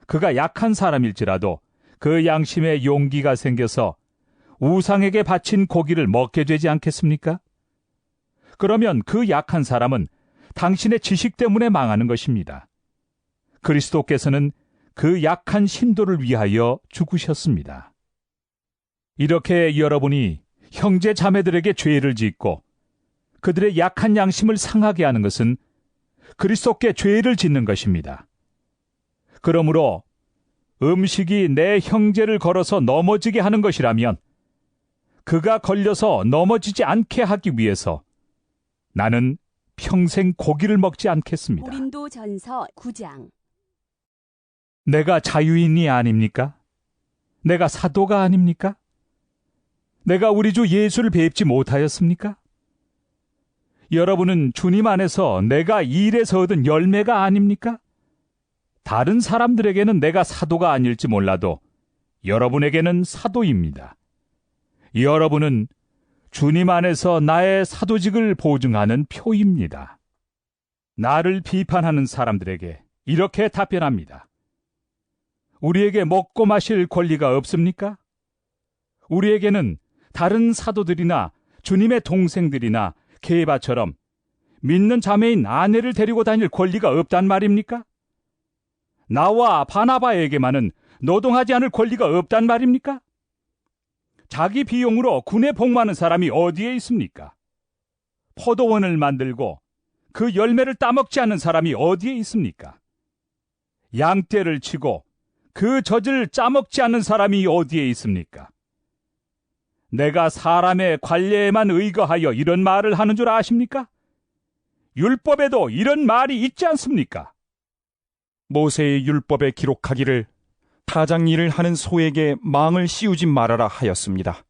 Speaker 2: 그가 약한 사람일지라도 그 양심에 용기가 생겨서 우상에게 바친 고기를 먹게 되지 않겠습니까? 그러면 그 약한 사람은 당신의 지식 때문에 망하는 것입니다. 그리스도께서는 그 약한 신도를 위하여 죽으셨습니다. 이렇게 여러분이 형제 자매들에게 죄를 짓고 그들의 약한 양심을 상하게 하는 것은 그리스도께 죄를 짓는 것입니다. 그러므로 음식이 내 형제를 걸어서 넘어지게 하는 것이라면 그가 걸려서 넘어지지 않게 하기 위해서 나는 평생 고기를 먹지 않겠습니다.
Speaker 1: 고린도전서 9장.
Speaker 2: 내가 자유인이 아닙니까? 내가 사도가 아닙니까? 내가 우리 주 예수를 뵙지 못하였습니까? 여러분은 주님 안에서 내가 이 일에서 얻은 열매가 아닙니까? 다른 사람들에게는 내가 사도가 아닐지 몰라도 여러분에게는 사도입니다. 여러분은 주님 안에서 나의 사도직을 보증하는 표입니다. 나를 비판하는 사람들에게 이렇게 답변합니다. 우리에게 먹고 마실 권리가 없습니까? 우리에게는 다른 사도들이나 주님의 동생들이나 게바처럼 믿는 자매인 아내를 데리고 다닐 권리가 없단 말입니까? 나와 바나바에게만은 노동하지 않을 권리가 없단 말입니까? 자기 비용으로 군에 복무하는 사람이 어디에 있습니까? 포도원을 만들고 그 열매를 따먹지 않는 사람이 어디에 있습니까? 양떼를 치고 그 젖을 짜먹지 않는 사람이 어디에 있습니까? 내가 사람의 관례에만 의거하여 이런 말을 하는 줄 아십니까? 율법에도 이런 말이 있지 않습니까?
Speaker 3: 모세의 율법에 기록하기를 타작 일을 하는 소에게 망을 씌우지 말아라 하였습니다.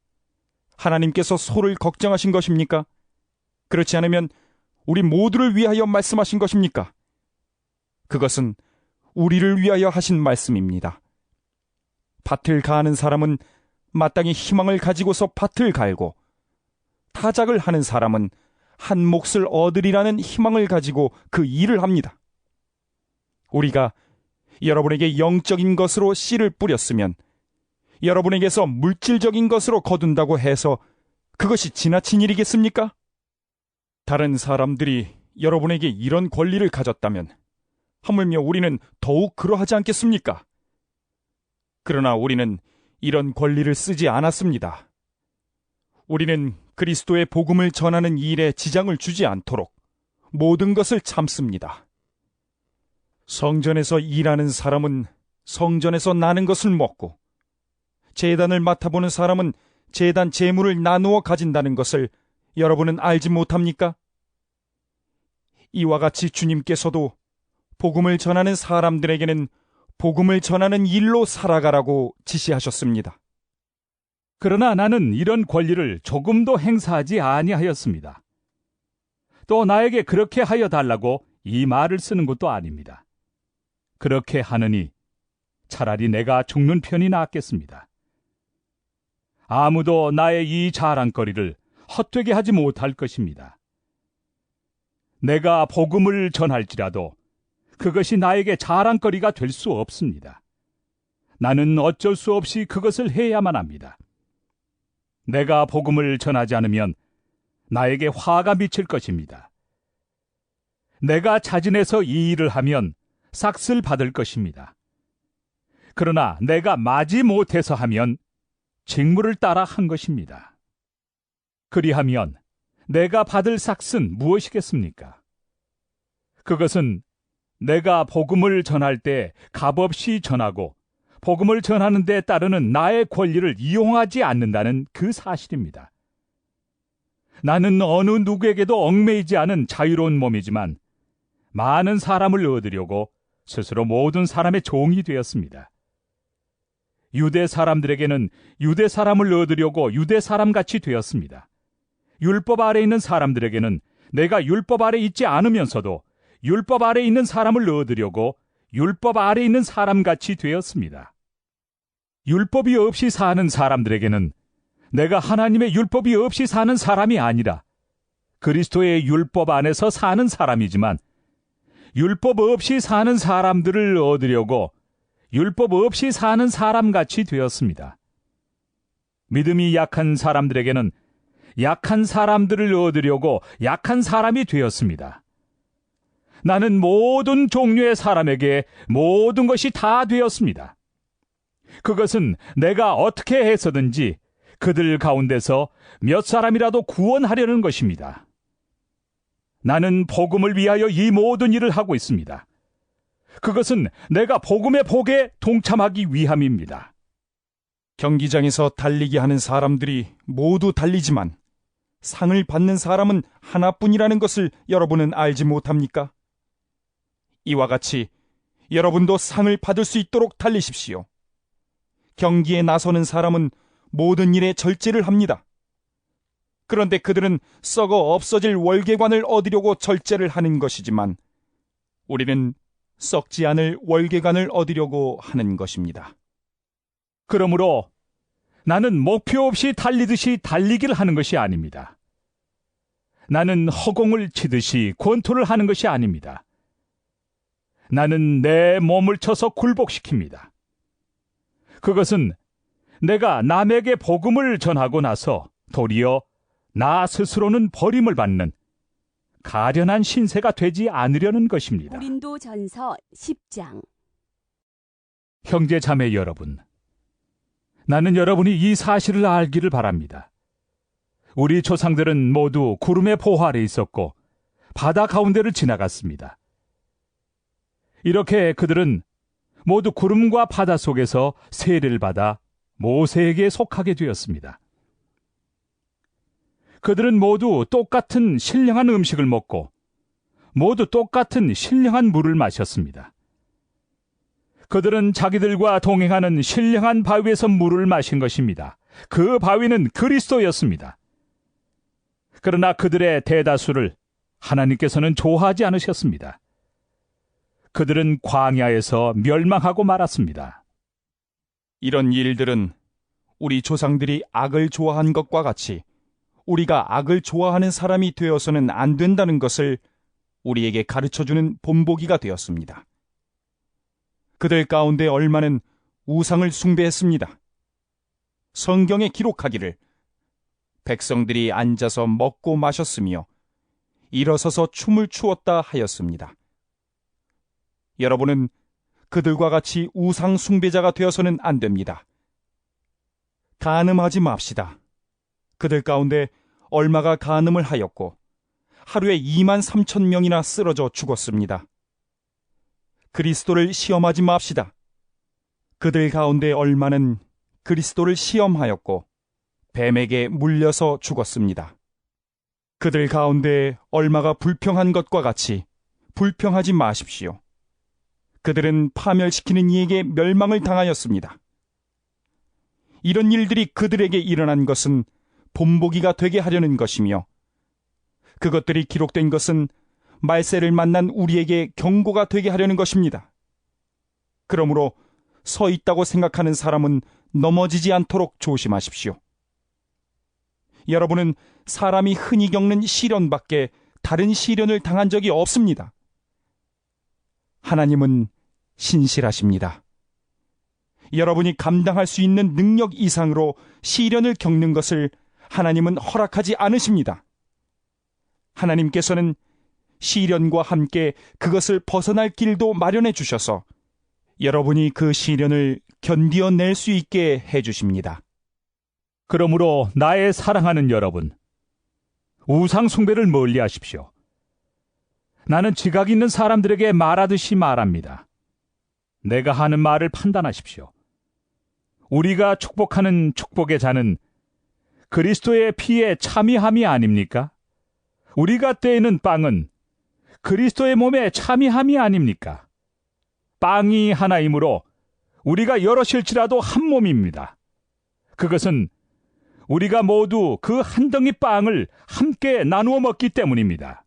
Speaker 3: 하나님께서 소를 걱정하신 것입니까? 그렇지 않으면 우리 모두를 위하여 말씀하신 것입니까? 그것은 우리를 위하여 하신 말씀입니다. 밭을 가하는 사람은 마땅히 희망을 가지고서 밭을 갈고 타작을 하는 사람은 한 몫을 얻으리라는 희망을 가지고 그 일을 합니다. 우리가 여러분에게 영적인 것으로 씨를 뿌렸으면 여러분에게서 물질적인 것으로 거둔다고 해서 그것이 지나친 일이겠습니까? 다른 사람들이 여러분에게 이런 권리를 가졌다면 하물며 우리는 더욱 그러하지 않겠습니까? 그러나 우리는 이런 권리를 쓰지 않았습니다. 우리는 그리스도의 복음을 전하는 일에 지장을 주지 않도록 모든 것을 참습니다. 성전에서 일하는 사람은 성전에서 나는 것을 먹고 제단을 맡아보는 사람은 제단 제물을 나누어 가진다는 것을 여러분은 알지 못합니까? 이와 같이 주님께서도 복음을 전하는 사람들에게는 복음을 전하는 일로 살아가라고 지시하셨습니다.
Speaker 2: 그러나 나는 이런 권리를 조금도 행사하지 아니하였습니다. 또 나에게 그렇게 하여 달라고 이 말을 쓰는 것도 아닙니다. 그렇게 하느니 차라리 내가 죽는 편이 낫겠습니다. 아무도 나의 이 자랑거리를 헛되게 하지 못할 것입니다. 내가 복음을 전할지라도 그것이 나에게 자랑거리가 될 수 없습니다. 나는 어쩔 수 없이 그것을 해야만 합니다. 내가 복음을 전하지 않으면 나에게 화가 미칠 것입니다. 내가 자진해서 이 일을 하면 삭슬 받을 것입니다. 그러나 내가 마지 못해서 하면 직무를 따라 한 것입니다. 그리하면 내가 받을 삭은 무엇이겠습니까? 그것은 내가 복음을 전할 때 값없이 전하고 복음을 전하는 데 따르는 나의 권리를 이용하지 않는다는 그 사실입니다. 나는 어느 누구에게도 얽매이지 않은 자유로운 몸이지만 많은 사람을 얻으려고 스스로 모든 사람의 종이 되었습니다. 유대 사람들에게는 유대 사람을 얻으려고 유대 사람같이 되었습니다. 율법 아래 있는 사람들에게는 내가 율법 아래 있지 않으면서도 율법 아래 있는 사람을 얻으려고 율법 아래 있는 사람같이 되었습니다. 율법이 없이 사는 사람들에게는 내가 하나님의 율법이 없이 사는 사람이 아니라 그리스도의 율법 안에서 사는 사람이지만 율법 없이 사는 사람들을 얻으려고 율법 없이 사는 사람같이 되었습니다. 믿음이 약한 사람들에게는 약한 사람들을 얻으려고 약한 사람이 되었습니다. 나는 모든 종류의 사람에게 모든 것이 다 되었습니다. 그것은 내가 어떻게 해서든지 그들 가운데서 몇 사람이라도 구원하려는 것입니다. 나는 복음을 위하여 이 모든 일을 하고 있습니다. 그것은 내가 복음의 복에 동참하기 위함입니다.
Speaker 3: 경기장에서 달리기 하는 사람들이 모두 달리지만 상을 받는 사람은 하나뿐이라는 것을 여러분은 알지 못합니까? 이와 같이 여러분도 상을 받을 수 있도록 달리십시오. 경기에 나서는 사람은 모든 일에 절제를 합니다. 그런데 그들은 썩어 없어질 월계관을 얻으려고 절제를 하는 것이지만 우리는 썩지 않을 월계관을 얻으려고 하는 것입니다.
Speaker 2: 그러므로 나는 목표 없이 달리듯이 달리기를 하는 것이 아닙니다. 나는 허공을 치듯이 권투를 하는 것이 아닙니다. 나는 내 몸을 쳐서 굴복시킵니다. 그것은 내가 남에게 복음을 전하고 나서 도리어 나 스스로는 버림을 받는 가련한 신세가 되지 않으려는 것입니다.
Speaker 1: 고린도전서 10장.
Speaker 2: 형제 자매 여러분, 나는 여러분이 이 사실을 알기를 바랍니다. 우리 조상들은 모두 구름의 보호 아래 있었고 바다 가운데를 지나갔습니다. 이렇게 그들은 모두 구름과 바다 속에서 세례를 받아 모세에게 속하게 되었습니다. 그들은 모두 똑같은 신령한 음식을 먹고 모두 똑같은 신령한 물을 마셨습니다. 그들은 자기들과 동행하는 신령한 바위에서 물을 마신 것입니다. 그 바위는 그리스도였습니다. 그러나 그들의 대다수를 하나님께서는 좋아하지 않으셨습니다. 그들은 광야에서 멸망하고 말았습니다.
Speaker 3: 이런 일들은 우리 조상들이 악을 좋아한 것과 같이 우리가 악을 좋아하는 사람이 되어서는 안 된다는 것을 우리에게 가르쳐주는 본보기가 되었습니다. 그들 가운데 얼마는 우상을 숭배했습니다. 성경에 기록하기를 백성들이 앉아서 먹고 마셨으며 일어서서 춤을 추었다 하였습니다. 여러분은 그들과 같이 우상 숭배자가 되어서는 안 됩니다. 간음하지 맙시다. 그들 가운데 얼마가 간음을 하였고 하루에 23,000명이나 쓰러져 죽었습니다. 그리스도를 시험하지 맙시다. 그들 가운데 얼마는 그리스도를 시험하였고 뱀에게 물려서 죽었습니다. 그들 가운데 얼마가 불평한 것과 같이 불평하지 마십시오. 그들은 파멸시키는 이에게 멸망을 당하였습니다. 이런 일들이 그들에게 일어난 것은 본보기가 되게 하려는 것이며 그것들이 기록된 것은 말세를 만난 우리에게 경고가 되게 하려는 것입니다. 그러므로 서 있다고 생각하는 사람은 넘어지지 않도록 조심하십시오. 여러분은 사람이 흔히 겪는 시련밖에 다른 시련을 당한 적이 없습니다. 하나님은 신실하십니다. 여러분이 감당할 수 있는 능력 이상으로 시련을 겪는 것을 하나님은 허락하지 않으십니다. 하나님께서는 시련과 함께 그것을 벗어날 길도 마련해 주셔서 여러분이 그 시련을 견디어낼 수 있게 해 주십니다.
Speaker 2: 그러므로 나의 사랑하는 여러분, 우상 숭배를 멀리 하십시오. 나는 지각 있는 사람들에게 말하듯이 말합니다. 내가 하는 말을 판단하십시오. 우리가 축복하는 축복의 잔은 그리스도의 피에 참여함이 아닙니까? 우리가 떼는 빵은 그리스도의 몸에 참여함이 아닙니까? 빵이 하나이므로 우리가 여럿일지라도 한 몸입니다. 그것은 우리가 모두 그 한 덩이 빵을 함께 나누어 먹기 때문입니다.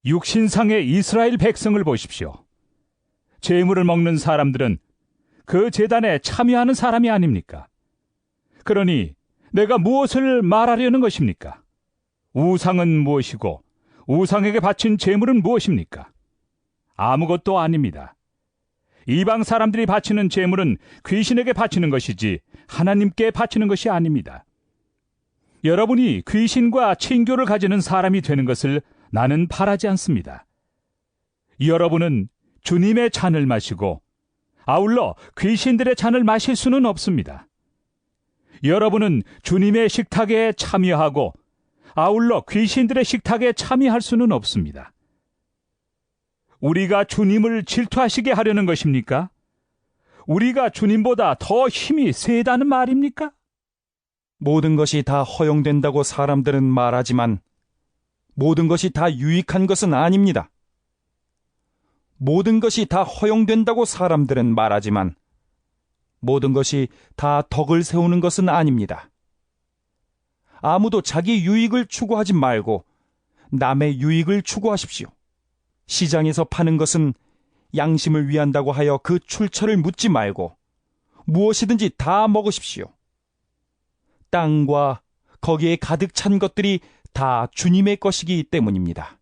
Speaker 2: 육신상의 이스라엘 백성을 보십시오. 제물을 먹는 사람들은 그 제단에 참여하는 사람이 아닙니까? 그러니 내가 무엇을 말하려는 것입니까? 우상은 무엇이고 우상에게 바친 제물은 무엇입니까? 아무것도 아닙니다. 이방 사람들이 바치는 제물은 귀신에게 바치는 것이지 하나님께 바치는 것이 아닙니다. 여러분이 귀신과 친교를 가지는 사람이 되는 것을 나는 바라지 않습니다. 여러분은 주님의 잔을 마시고 아울러 귀신들의 잔을 마실 수는 없습니다. 여러분은 주님의 식탁에 참여하고 아울러 귀신들의 식탁에 참여할 수는 없습니다. 우리가 주님을 질투하시게 하려는 것입니까? 우리가 주님보다 더 힘이 세다는 말입니까?
Speaker 3: 모든 것이 다 허용된다고 사람들은 말하지만 모든 것이 다 유익한 것은 아닙니다. 모든 것이 다 허용된다고 사람들은 말하지만 모든 것이 다 덕을 세우는 것은 아닙니다. 아무도 자기 유익을 추구하지 말고 남의 유익을 추구하십시오. 시장에서 파는 것은 양심을 위한다고 하여 그 출처를 묻지 말고 무엇이든지 다 먹으십시오. 땅과 거기에 가득 찬 것들이 다 주님의 것이기 때문입니다.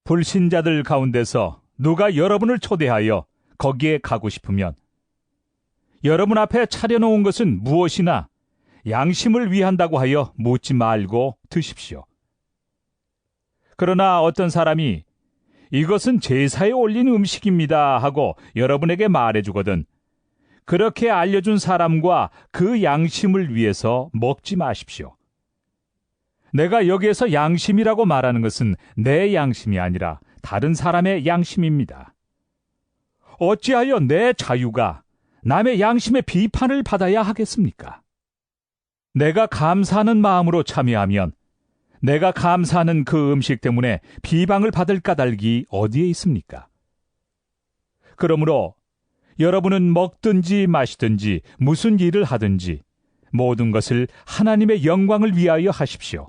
Speaker 2: 불신자들 가운데서 누가 여러분을 초대하여 거기에 가고 싶으면 여러분 앞에 차려놓은 것은 무엇이나 양심을 위한다고 하여 묻지 말고 드십시오. 그러나 어떤 사람이 이것은 제사에 올린 음식입니다 하고 여러분에게 말해주거든 그렇게 알려준 사람과 그 양심을 위해서 먹지 마십시오. 내가 여기에서 양심이라고 말하는 것은 내 양심이 아니라 다른 사람의 양심입니다. 어찌하여 내 자유가 남의 양심의 비판을 받아야 하겠습니까? 내가 감사하는 마음으로 참여하면 내가 감사하는 그 음식 때문에 비방을 받을 까닭이 어디에 있습니까? 그러므로 여러분은 먹든지 마시든지 무슨 일을 하든지 모든 것을 하나님의 영광을 위하여 하십시오.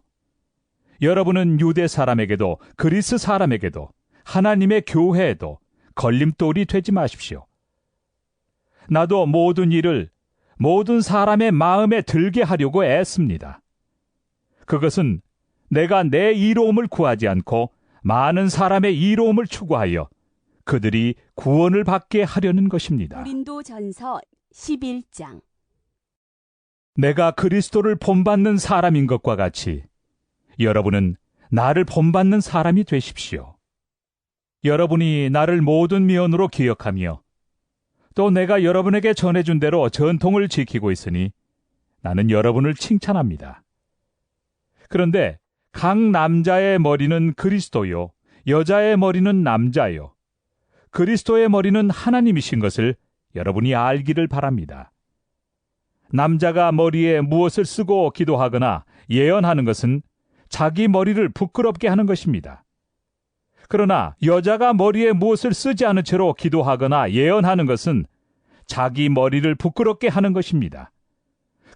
Speaker 2: 여러분은 유대 사람에게도 그리스 사람에게도 하나님의 교회에도 걸림돌이 되지 마십시오. 나도 모든 일을 모든 사람의 마음에 들게 하려고 애씁니다. 그것은 내가 내 이로움을 구하지 않고 많은 사람의 이로움을 추구하여 그들이 구원을 받게 하려는 것입니다.
Speaker 1: 고린도전서 11장.
Speaker 2: 내가 그리스도를 본받는 사람인 것과 같이 여러분은 나를 본받는 사람이 되십시오. 여러분이 나를 모든 면으로 기억하며 또 내가 여러분에게 전해준 대로 전통을 지키고 있으니 나는 여러분을 칭찬합니다. 그런데 각 남자의 머리는 그리스도요, 여자의 머리는 남자요. 그리스도의 머리는 하나님이신 것을 여러분이 알기를 바랍니다. 남자가 머리에 무엇을 쓰고 기도하거나 예언하는 것은 자기 머리를 부끄럽게 하는 것입니다. 그러나 여자가 머리에 무엇을 쓰지 않은 채로 기도하거나 예언하는 것은 자기 머리를 부끄럽게 하는 것입니다.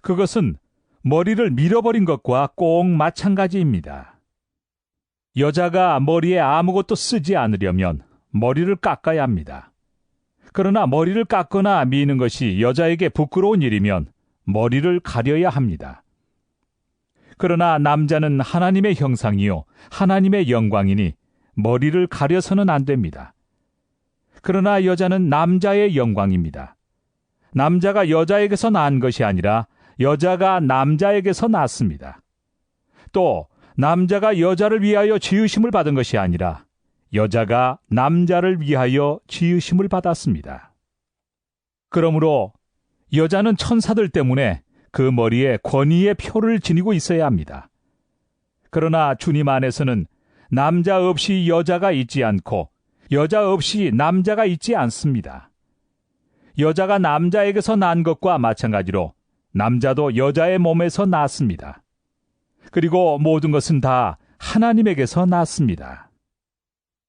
Speaker 2: 그것은 머리를 밀어버린 것과 꼭 마찬가지입니다. 여자가 머리에 아무것도 쓰지 않으려면 머리를 깎아야 합니다. 그러나 머리를 깎거나 미는 것이 여자에게 부끄러운 일이면 머리를 가려야 합니다. 그러나 남자는 하나님의 형상이요 하나님의 영광이니 머리를 가려서는 안 됩니다. 그러나 여자는 남자의 영광입니다. 남자가 여자에게서 난 것이 아니라 여자가 남자에게서 났습니다. 또 남자가 여자를 위하여 지으심을 받은 것이 아니라 여자가 남자를 위하여 지으심을 받았습니다. 그러므로 여자는 천사들 때문에 그 머리에 권위의 표를 지니고 있어야 합니다. 그러나 주님 안에서는 남자 없이 여자가 있지 않고 여자 없이 남자가 있지 않습니다. 여자가 남자에게서 난 것과 마찬가지로 남자도 여자의 몸에서 났습니다. 그리고 모든 것은 다 하나님에게서 났습니다.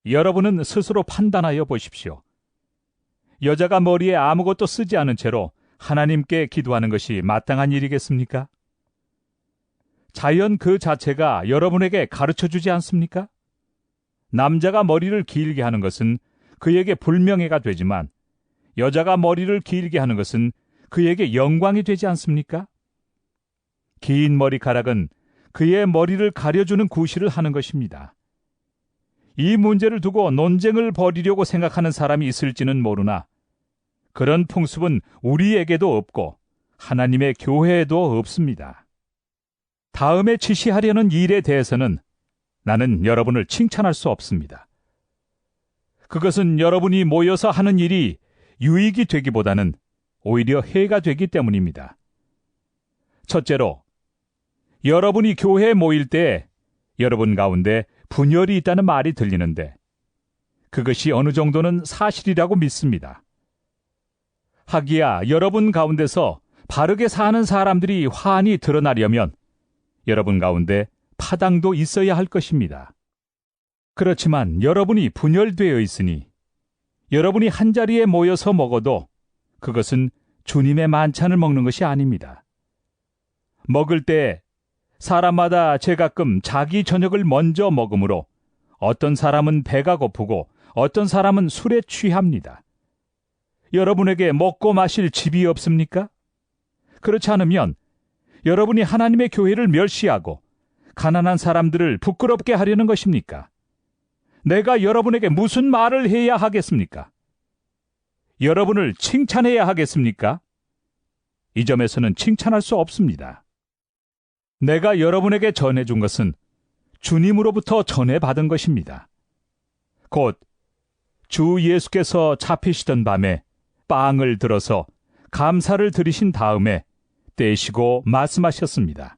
Speaker 2: 여러분은 스스로 판단하여 보십시오. 여자가 머리에 아무것도 쓰지 않은 채로 하나님께 기도하는 것이 마땅한 일이겠습니까? 자연 그 자체가 여러분에게 가르쳐주지 않습니까? 남자가 머리를 길게 하는 것은 그에게 불명예가 되지만 여자가 머리를 길게 하는 것은 그에게 영광이 되지 않습니까? 긴 머리카락은 그의 머리를 가려주는 구실을 하는 것입니다. 이 문제를 두고 논쟁을 벌이려고 생각하는 사람이 있을지는 모르나 그런 풍습은 우리에게도 없고 하나님의 교회에도 없습니다. 다음에 지시하려는 일에 대해서는 나는 여러분을 칭찬할 수 없습니다. 그것은 여러분이 모여서 하는 일이 유익이 되기보다는 오히려 해가 되기 때문입니다. 첫째로, 여러분이 교회에 모일 때 여러분 가운데 분열이 있다는 말이 들리는데 그것이 어느 정도는 사실이라고 믿습니다. 하기야 여러분 가운데서 바르게 사는 사람들이 환히 드러나려면 여러분 가운데 파당도 있어야 할 것입니다. 그렇지만 여러분이 분열되어 있으니 여러분이 한자리에 모여서 먹어도 그것은 주님의 만찬을 먹는 것이 아닙니다. 먹을 때 사람마다 제가끔 자기 저녁을 먼저 먹으므로 어떤 사람은 배가 고프고 어떤 사람은 술에 취합니다. 여러분에게 먹고 마실 집이 없습니까? 그렇지 않으면 여러분이 하나님의 교회를 멸시하고 가난한 사람들을 부끄럽게 하려는 것입니까? 내가 여러분에게 무슨 말을 해야 하겠습니까? 여러분을 칭찬해야 하겠습니까? 이 점에서는 칭찬할 수 없습니다. 내가 여러분에게 전해준 것은 주님으로부터 전해받은 것입니다. 곧 주 예수께서 잡히시던 밤에 빵을 들어서 감사를 드리신 다음에 떼시고 말씀하셨습니다.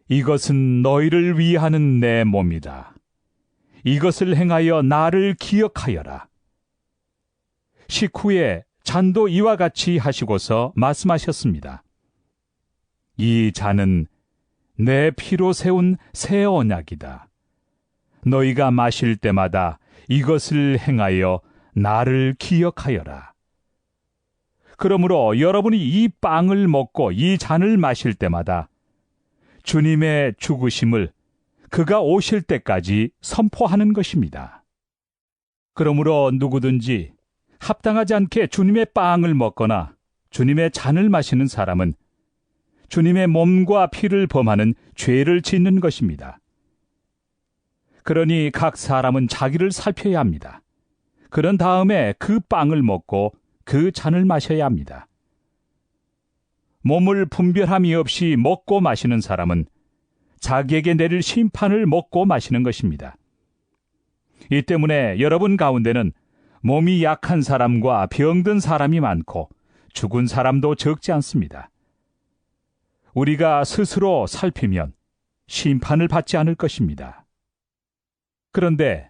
Speaker 2: 이것은 너희를 위하는 내 몸이다. 이것을 행하여 나를 기억하여라. 식후에 잔도 이와 같이 하시고서 말씀하셨습니다. 이 잔은 내 피로 세운 새 언약이다. 너희가 마실 때마다 이것을 행하여 나를 기억하여라. 그러므로 여러분이 이 빵을 먹고 이 잔을 마실 때마다 주님의 죽으심을 그가 오실 때까지 선포하는 것입니다. 그러므로 누구든지 합당하지 않게 주님의 빵을 먹거나 주님의 잔을 마시는 사람은 주님의 몸과 피를 범하는 죄를 짓는 것입니다. 그러니 각 사람은 자기를 살펴야 합니다. 그런 다음에 그 빵을 먹고 그 잔을 마셔야 합니다. 몸을 분별함이 없이 먹고 마시는 사람은 자기에게 내릴 심판을 먹고 마시는 것입니다. 이 때문에 여러분 가운데는 몸이 약한 사람과 병든 사람이 많고 죽은 사람도 적지 않습니다. 우리가 스스로 살피면 심판을 받지 않을 것입니다. 그런데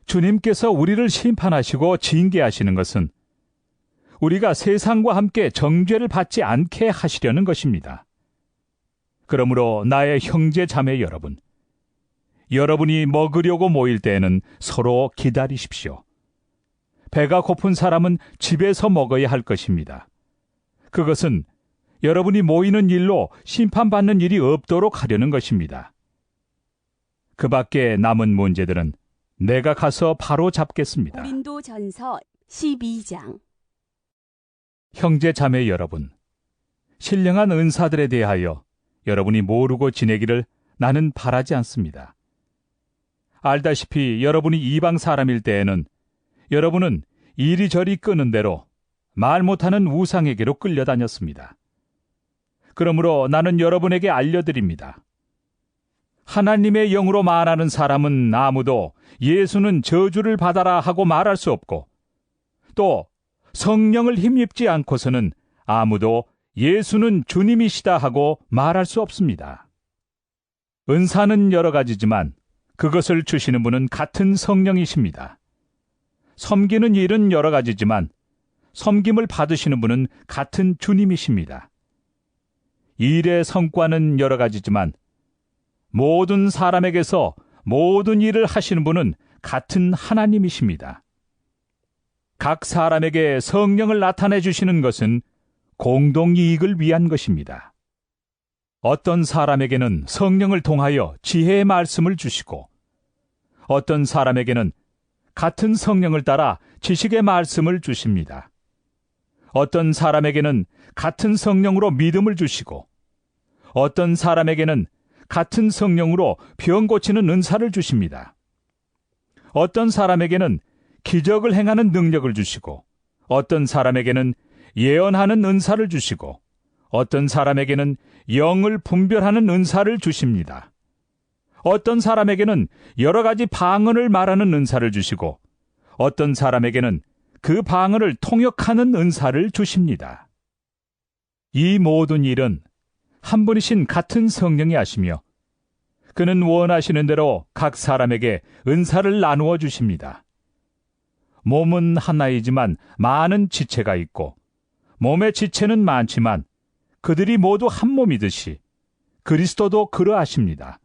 Speaker 2: 주님께서 우리를 심판하시고 징계하시는 것은 우리가 세상과 함께 정죄를 받지 않게 하시려는 것입니다. 그러므로 나의 형제 자매 여러분, 여러분이 먹으려고 모일 때에는 서로 기다리십시오. 배가 고픈 사람은 집에서 먹어야 할 것입니다. 그것은 여러분이 모이는 일로 심판받는 일이 없도록 하려는 것입니다. 그 밖에 남은 문제들은 내가 가서 바로 잡겠습니다.
Speaker 1: 고린도전서 12장.
Speaker 2: 형제 자매 여러분, 신령한 은사들에 대하여 여러분이 모르고 지내기를 나는 바라지 않습니다. 알다시피 여러분이 이방 사람일 때에는 여러분은 이리저리 끄는 대로 말 못하는 우상에게로 끌려다녔습니다. 그러므로 나는 여러분에게 알려드립니다. 하나님의 영으로 말하는 사람은 아무도 예수는 저주를 받아라 하고 말할 수 없고, 또 성령을 힘입지 않고서는 아무도 예수는 주님이시다 하고 말할 수 없습니다. 은사는 여러 가지지만 그것을 주시는 분은 같은 성령이십니다. 섬기는 일은 여러 가지지만 섬김을 받으시는 분은 같은 주님이십니다. 일의 성과는 여러 가지지만 모든 사람에게서 모든 일을 하시는 분은 같은 하나님이십니다. 각 사람에게 성령을 나타내 주시는 것은 공동이익을 위한 것입니다. 어떤 사람에게는 성령을 통하여 지혜의 말씀을 주시고, 어떤 사람에게는 같은 성령을 따라 지식의 말씀을 주십니다. 어떤 사람에게는 같은 성령으로 믿음을 주시고, 어떤 사람에게는 같은 성령으로 병 고치는 은사를 주십니다. 어떤 사람에게는 기적을 행하는 능력을 주시고, 어떤 사람에게는 예언하는 은사를 주시고, 어떤 사람에게는 영을 분별하는 은사를 주십니다. 어떤 사람에게는 여러 가지 방언을 말하는 은사를 주시고, 어떤 사람에게는 그 방언을 통역하는 은사를 주십니다. 이 모든 일은 한 분이신 같은 성령이 하시며, 그는 원하시는 대로 각 사람에게 은사를 나누어 주십니다. 몸은 하나이지만 많은 지체가 있고, 몸의 지체는 많지만 그들이 모두 한 몸이듯이 그리스도도 그러하십니다.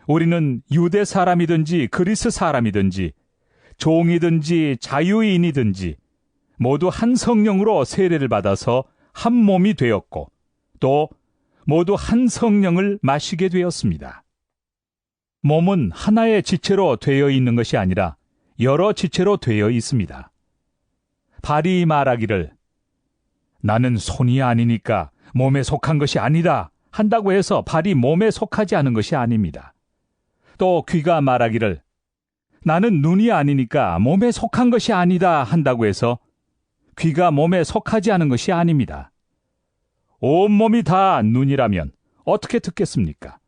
Speaker 2: 우리는 유대 사람이든지 그리스 사람이든지 종이든지 자유인이든지 모두 한 성령으로 세례를 받아서 한 몸이 되었고, 또 모두 한 성령을 마시게 되었습니다. 몸은 하나의 지체로 되어 있는 것이 아니라 여러 지체로 되어 있습니다. 발이 말하기를 나는 손이 아니니까 몸에 속한 것이 아니다 한다고 해서 발이 몸에 속하지 않은 것이 아닙니다. 또 귀가 말하기를 나는 눈이 아니니까 몸에 속한 것이 아니다 한다고 해서 귀가 몸에 속하지 않은 것이 아닙니다. 온몸이 다 눈이라면 어떻게 듣겠습니까?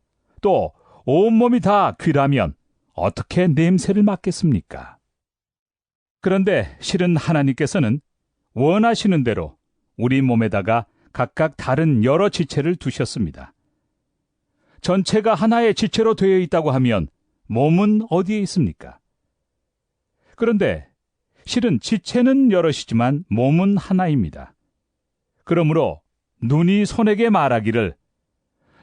Speaker 2: 또 온몸이 다 귀라면 어떻게 냄새를 맡겠습니까? 그런데 실은 하나님께서는 원하시는 대로 우리 몸에다가 각각 다른 여러 지체를 두셨습니다. 전체가 하나의 지체로 되어 있다고 하면 몸은 어디에 있습니까? 그런데 실은 지체는 여럿이지만 몸은 하나입니다. 그러므로 눈이 손에게 말하기를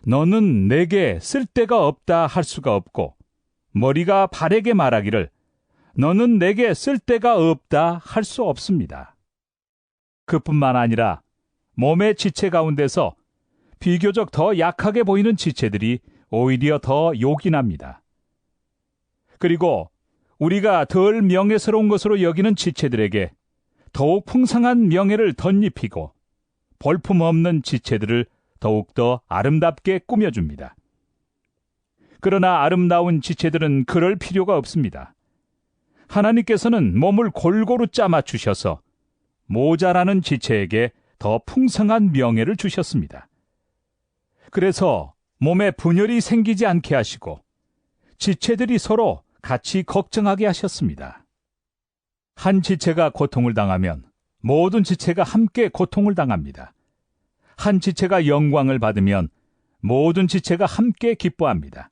Speaker 2: 너는 내게 쓸데가 없다 할 수가 없고, 머리가 발에게 말하기를 너는 내게 쓸데가 없다 할 수 없습니다. 그뿐만 아니라 몸의 지체 가운데서 비교적 더 약하게 보이는 지체들이 오히려 더 요긴합니다. 그리고 우리가 덜 명예스러운 것으로 여기는 지체들에게 더욱 풍성한 명예를 덧입히고, 볼품없는 지체들을 더욱더 아름답게 꾸며줍니다. 그러나 아름다운 지체들은 그럴 필요가 없습니다. 하나님께서는 몸을 골고루 짜맞추셔서 모자라는 지체에게 더 풍성한 명예를 주셨습니다. 그래서 몸에 분열이 생기지 않게 하시고 지체들이 서로 같이 걱정하게 하셨습니다. 한 지체가 고통을 당하면 모든 지체가 함께 고통을 당합니다. 한 지체가 영광을 받으면 모든 지체가 함께 기뻐합니다.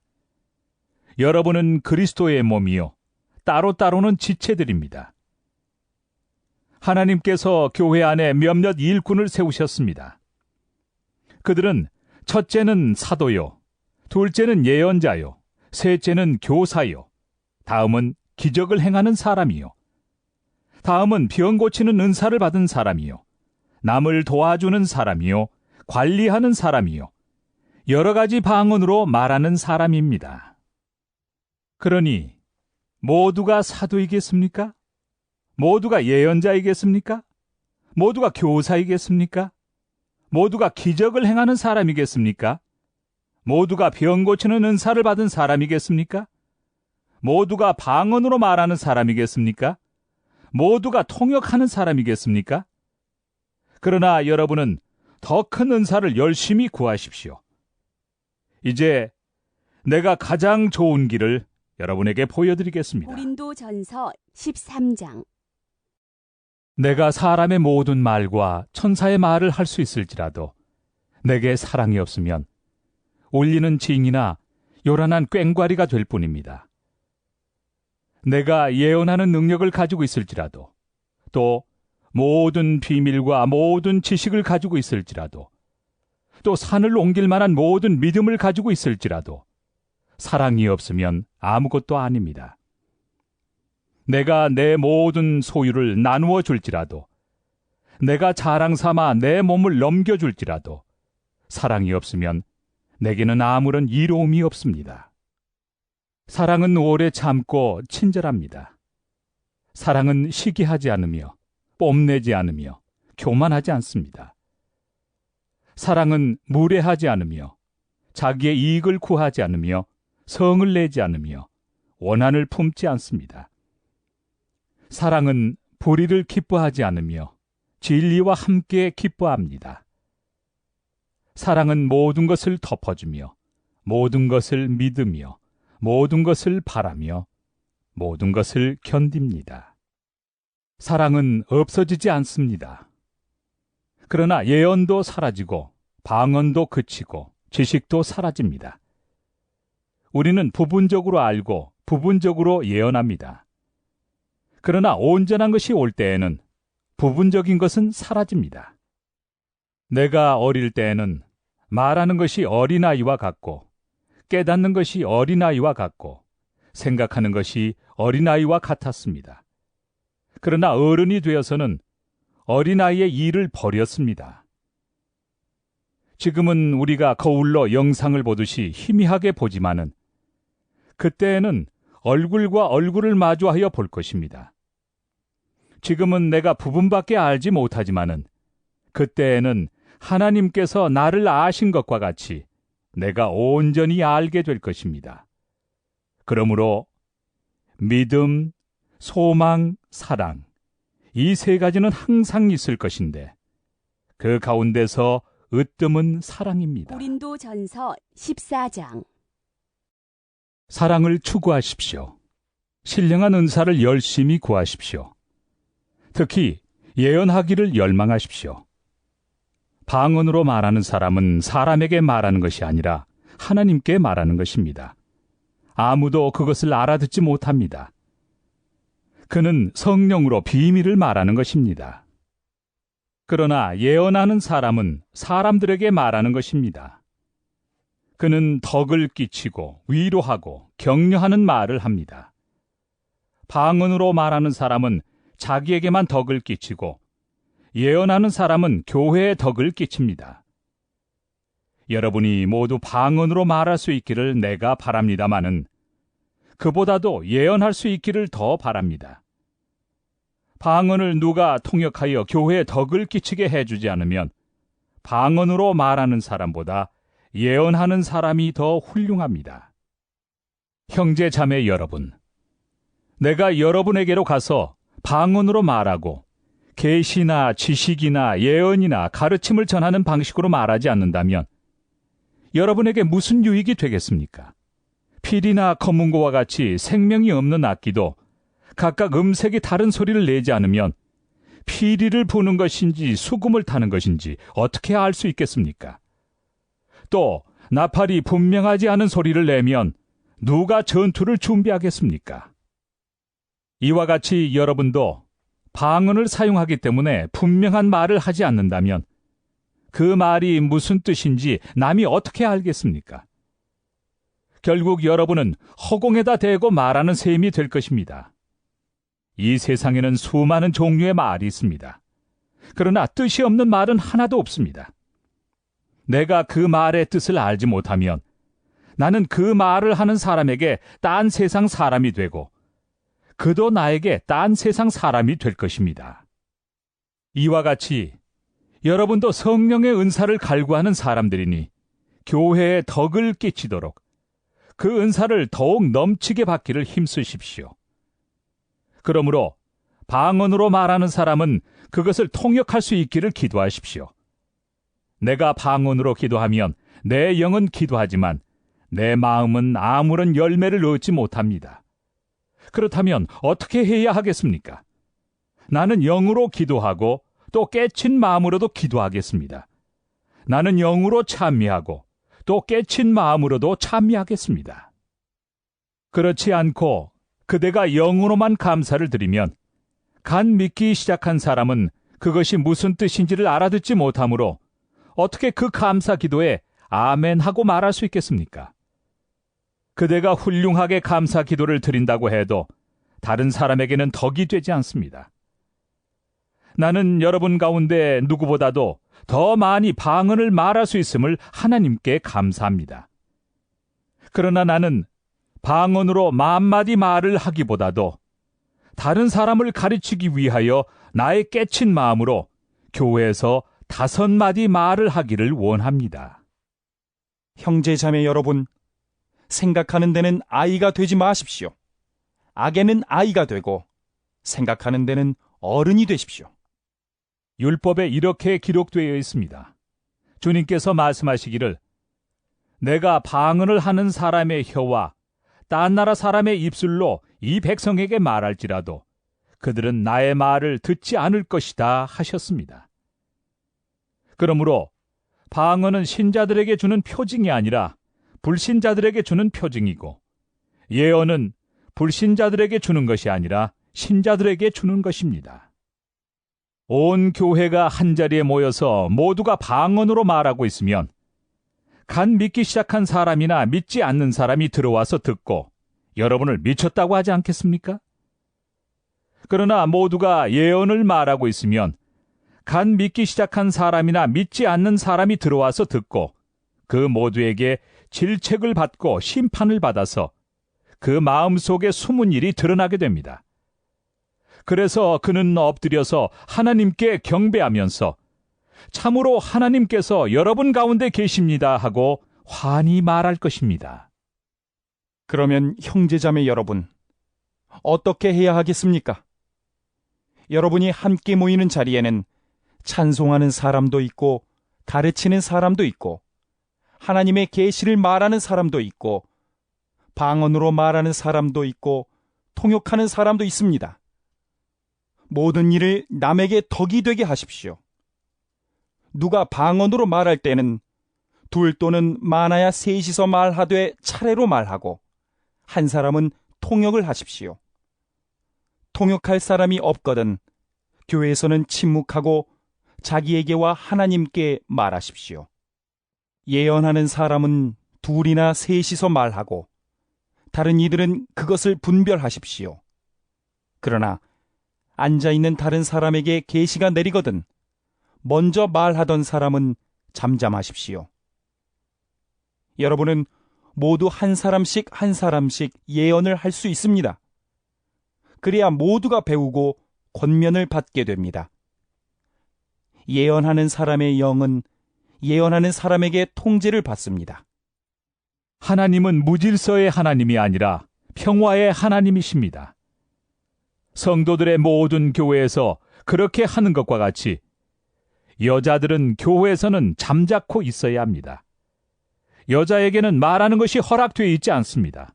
Speaker 2: 여러분은 그리스도의 몸이요 따로따로는 지체들입니다. 하나님께서 교회 안에 몇몇 일꾼을 세우셨습니다. 그들은 첫째는 사도요, 둘째는 예언자요, 셋째는 교사요, 다음은 기적을 행하는 사람이요, 다음은 병 고치는 은사를 받은 사람이요, 남을 도와주는 사람이요, 관리하는 사람이요, 여러 가지 방언으로 말하는 사람입니다. 그러니 모두가 사도이겠습니까? 모두가 예언자이겠습니까? 모두가 교사이겠습니까? 모두가 기적을 행하는 사람이겠습니까? 모두가 병 고치는 은사를 받은 사람이겠습니까? 모두가 방언으로 말하는 사람이겠습니까? 모두가 통역하는 사람이겠습니까? 그러나 여러분은 더 큰 은사를 열심히 구하십시오. 이제 내가 가장 좋은 길을 여러분에게 보여드리겠습니다.
Speaker 1: 고린도전서 13장.
Speaker 2: 내가 사람의 모든 말과 천사의 말을 할 수 있을지라도 내게 사랑이 없으면 울리는 징이나 요란한 꽹과리가 될 뿐입니다. 내가 예언하는 능력을 가지고 있을지라도 또 모든 비밀과 모든 지식을 가지고 있을지라도 또 산을 옮길 만한 모든 믿음을 가지고 있을지라도 사랑이 없으면 아무것도 아닙니다. 내가 내 모든 소유를 나누어 줄지라도 내가 자랑 삼아 내 몸을 넘겨줄지라도 사랑이 없으면 내게는 아무런 이로움이 없습니다. 사랑은 오래 참고 친절합니다. 사랑은 시기하지 않으며 뽐내지 않으며 교만하지 않습니다. 사랑은 무례하지 않으며 자기의 이익을 구하지 않으며 성을 내지 않으며 원한을 품지 않습니다. 사랑은 불의를 기뻐하지 않으며 진리와 함께 기뻐합니다. 사랑은 모든 것을 덮어주며 모든 것을 믿으며 모든 것을 바라며 모든 것을 견딥니다. 사랑은 없어지지 않습니다. 그러나 예언도 사라지고 방언도 그치고 지식도 사라집니다. 우리는 부분적으로 알고 부분적으로 예언합니다. 그러나 온전한 것이 올 때에는 부분적인 것은 사라집니다. 내가 어릴 때에는 말하는 것이 어린아이와 같고 깨닫는 것이 어린아이와 같고 생각하는 것이 어린아이와 같았습니다. 그러나 어른이 되어서는 어린아이의 일을 버렸습니다. 지금은 우리가 거울로 영상을 보듯이 희미하게 보지만은 그때에는 얼굴과 얼굴을 마주하여 볼 것입니다. 지금은 내가 부분밖에 알지 못하지만은 그때에는 하나님께서 나를 아신 것과 같이 내가 온전히 알게 될 것입니다. 그러므로 믿음, 소망, 사랑 이 세 가지는 항상 있을 것인데 그 가운데서 으뜸은 사랑입니다.
Speaker 1: 고린도전서 14장.
Speaker 2: 사랑을 추구하십시오. 신령한 은사를 열심히 구하십시오. 특히 예언하기를 열망하십시오. 방언으로 말하는 사람은 사람에게 말하는 것이 아니라 하나님께 말하는 것입니다. 아무도 그것을 알아듣지 못합니다. 그는 성령으로 비밀을 말하는 것입니다. 그러나 예언하는 사람은 사람들에게 말하는 것입니다. 그는 덕을 끼치고 위로하고 격려하는 말을 합니다. 방언으로 말하는 사람은 자기에게만 덕을 끼치고 예언하는 사람은 교회에 덕을 끼칩니다. 여러분이 모두 방언으로 말할 수 있기를 내가 바랍니다마는 그보다도 예언할 수 있기를 더 바랍니다. 방언을 누가 통역하여 교회에 덕을 끼치게 해주지 않으면 방언으로 말하는 사람보다 예언하는 사람이 더 훌륭합니다. 형제 자매 여러분, 내가 여러분에게로 가서 방언으로 말하고 계시나 지식이나 예언이나 가르침을 전하는 방식으로 말하지 않는다면 여러분에게 무슨 유익이 되겠습니까? 필이나 검은고와 같이 생명이 없는 악기도 각각 음색이 다른 소리를 내지 않으면 피리를 부는 것인지 수금을 타는 것인지 어떻게 알 수 있겠습니까? 또 나팔이 분명하지 않은 소리를 내면 누가 전투를 준비하겠습니까? 이와 같이 여러분도 방언을 사용하기 때문에 분명한 말을 하지 않는다면 그 말이 무슨 뜻인지 남이 어떻게 알겠습니까? 결국 여러분은 허공에다 대고 말하는 셈이 될 것입니다. 이 세상에는 수많은 종류의 말이 있습니다. 그러나 뜻이 없는 말은 하나도 없습니다. 내가 그 말의 뜻을 알지 못하면 나는 그 말을 하는 사람에게 딴 세상 사람이 되고 그도 나에게 딴 세상 사람이 될 것입니다. 이와 같이 여러분도 성령의 은사를 갈구하는 사람들이니 교회에 덕을 끼치도록 그 은사를 더욱 넘치게 받기를 힘쓰십시오. 그러므로 방언으로 말하는 사람은 그것을 통역할 수 있기를 기도하십시오. 내가 방언으로 기도하면 내 영은 기도하지만 내 마음은 아무런 열매를 얻지 못합니다. 그렇다면 어떻게 해야 하겠습니까? 나는 영으로 기도하고 또 깨친 마음으로도 기도하겠습니다. 나는 영으로 찬미하고 또 깨친 마음으로도 찬미하겠습니다. 그렇지 않고 그대가 영으로만 감사를 드리면 간 믿기 시작한 사람은 그것이 무슨 뜻인지를 알아듣지 못하므로 어떻게 그 감사 기도에 아멘 하고 말할 수 있겠습니까? 그대가 훌륭하게 감사 기도를 드린다고 해도 다른 사람에게는 덕이 되지 않습니다. 나는 여러분 가운데 누구보다도 더 많이 방언을 말할 수 있음을 하나님께 감사합니다. 그러나 나는 방언으로 만마디 말을 하기보다도 다른 사람을 가르치기 위하여 나의 깨친 마음으로 교회에서 5마디 말을 하기를 원합니다.
Speaker 3: 형제 자매 여러분, 생각하는 데는 아이가 되지 마십시오. 악에는 아이가 되고 생각하는 데는 어른이 되십시오.
Speaker 2: 율법에 이렇게 기록되어 있습니다. 주님께서 말씀하시기를 내가 방언을 하는 사람의 혀와 딴 나라 사람의 입술로 이 백성에게 말할지라도 그들은 나의 말을 듣지 않을 것이다 하셨습니다. 그러므로 방언은 신자들에게 주는 표징이 아니라 불신자들에게 주는 표징이고 예언은 불신자들에게 주는 것이 아니라 신자들에게 주는 것입니다. 온 교회가 한자리에 모여서 모두가 방언으로 말하고 있으면 간 믿기 시작한 사람이나 믿지 않는 사람이 들어와서 듣고 여러분을 미쳤다고 하지 않겠습니까? 그러나 모두가 예언을 말하고 있으면 간 믿기 시작한 사람이나 믿지 않는 사람이 들어와서 듣고 그 모두에게 질책을 받고 심판을 받아서 그 마음속에 숨은 일이 드러나게 됩니다. 그래서 그는 엎드려서 하나님께 경배하면서 참으로 하나님께서 여러분 가운데 계십니다 하고 환히 말할 것입니다.
Speaker 3: 그러면 형제자매 여러분, 어떻게 해야 하겠습니까? 여러분이 함께 모이는 자리에는 찬송하는 사람도 있고 가르치는 사람도 있고 하나님의 계시를 말하는 사람도 있고 방언으로 말하는 사람도 있고 통역하는 사람도 있습니다. 모든 일을 남에게 덕이 되게 하십시오. 누가 방언으로 말할 때는 둘 또는 많아야 셋이서 말하되 차례로 말하고 한 사람은 통역을 하십시오. 통역할 사람이 없거든 교회에서는 침묵하고 자기에게와 하나님께 말하십시오. 예언하는 사람은 둘이나 셋이서 말하고 다른 이들은 그것을 분별하십시오. 그러나 앉아있는 다른 사람에게 계시가 내리거든 먼저 말하던 사람은 잠잠하십시오. 여러분은 모두 한 사람씩 예언을 할 수 있습니다. 그래야 모두가 배우고 권면을 받게 됩니다. 예언하는 사람의 영은 예언하는 사람에게 통제를 받습니다.
Speaker 2: 하나님은 무질서의 하나님이 아니라 평화의 하나님이십니다. 성도들의 모든 교회에서 그렇게 하는 것과 같이 여자들은 교회에서는 잠자코 있어야 합니다. 여자에게는 말하는 것이 허락되어 있지 않습니다.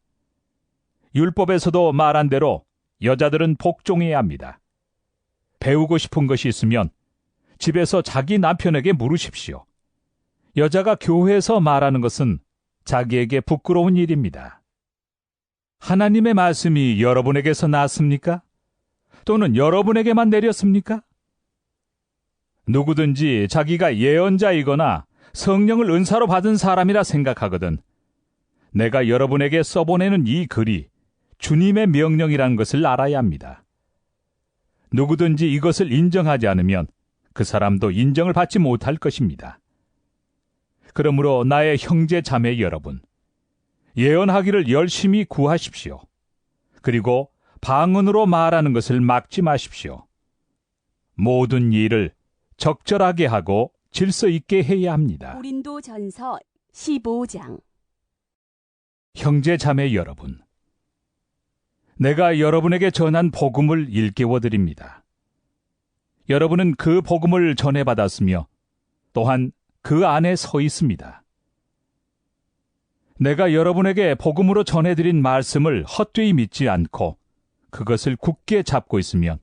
Speaker 2: 율법에서도 말한 대로 여자들은 복종해야 합니다. 배우고 싶은 것이 있으면 집에서 자기 남편에게 물으십시오. 여자가 교회에서 말하는 것은 자기에게 부끄러운 일입니다. 하나님의 말씀이 여러분에게서 났습니까? 또는 여러분에게만 내렸습니까? 누구든지 자기가 예언자이거나 성령을 은사로 받은 사람이라 생각하거든 내가 여러분에게 써보내는 이 글이 주님의 명령이라는 것을 알아야 합니다. 누구든지 이것을 인정하지 않으면 그 사람도 인정을 받지 못할 것입니다. 그러므로 나의 형제 자매 여러분, 예언하기를 열심히 구하십시오. 그리고 방언으로 말하는 것을 막지 마십시오. 모든 일을 적절하게 하고 질서 있게 해야 합니다.
Speaker 1: 고린도전서 15장.
Speaker 2: 형제 자매 여러분, 내가 여러분에게 전한 복음을 일깨워 드립니다. 여러분은 그 복음을 전해받았으며 또한 그 안에 서 있습니다. 내가 여러분에게 복음으로 전해드린 말씀을 헛되이 믿지 않고 그것을 굳게 잡고 있으면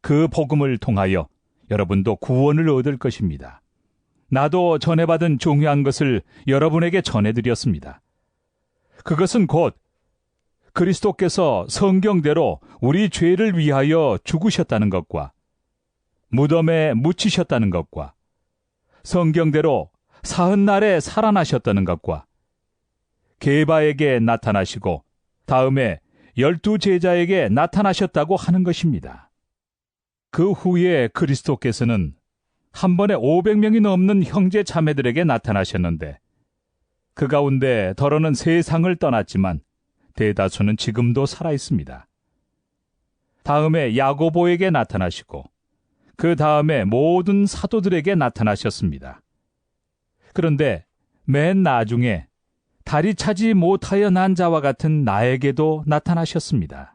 Speaker 2: 그 복음을 통하여 여러분도 구원을 얻을 것입니다. 나도 전해받은 중요한 것을 여러분에게 전해드렸습니다. 그것은 곧 그리스도께서 성경대로 우리 죄를 위하여 죽으셨다는 것과 무덤에 묻히셨다는 것과 성경대로 사흔날에 살아나셨다는 것과 게바에게 나타나시고 다음에 12 제자에게 나타나셨다고 하는 것입니다. 그 후에 그리스도께서는 한 번에 500명이 넘는 형제 자매들에게 나타나셨는데 그 가운데 더러는 세상을 떠났지만 대다수는 지금도 살아 있습니다. 다음에 야고보에게 나타나시고 그 다음에 모든 사도들에게 나타나셨습니다. 그런데 맨 나중에 다리 차지 못하여 난 자와 같은 나에게도 나타나셨습니다.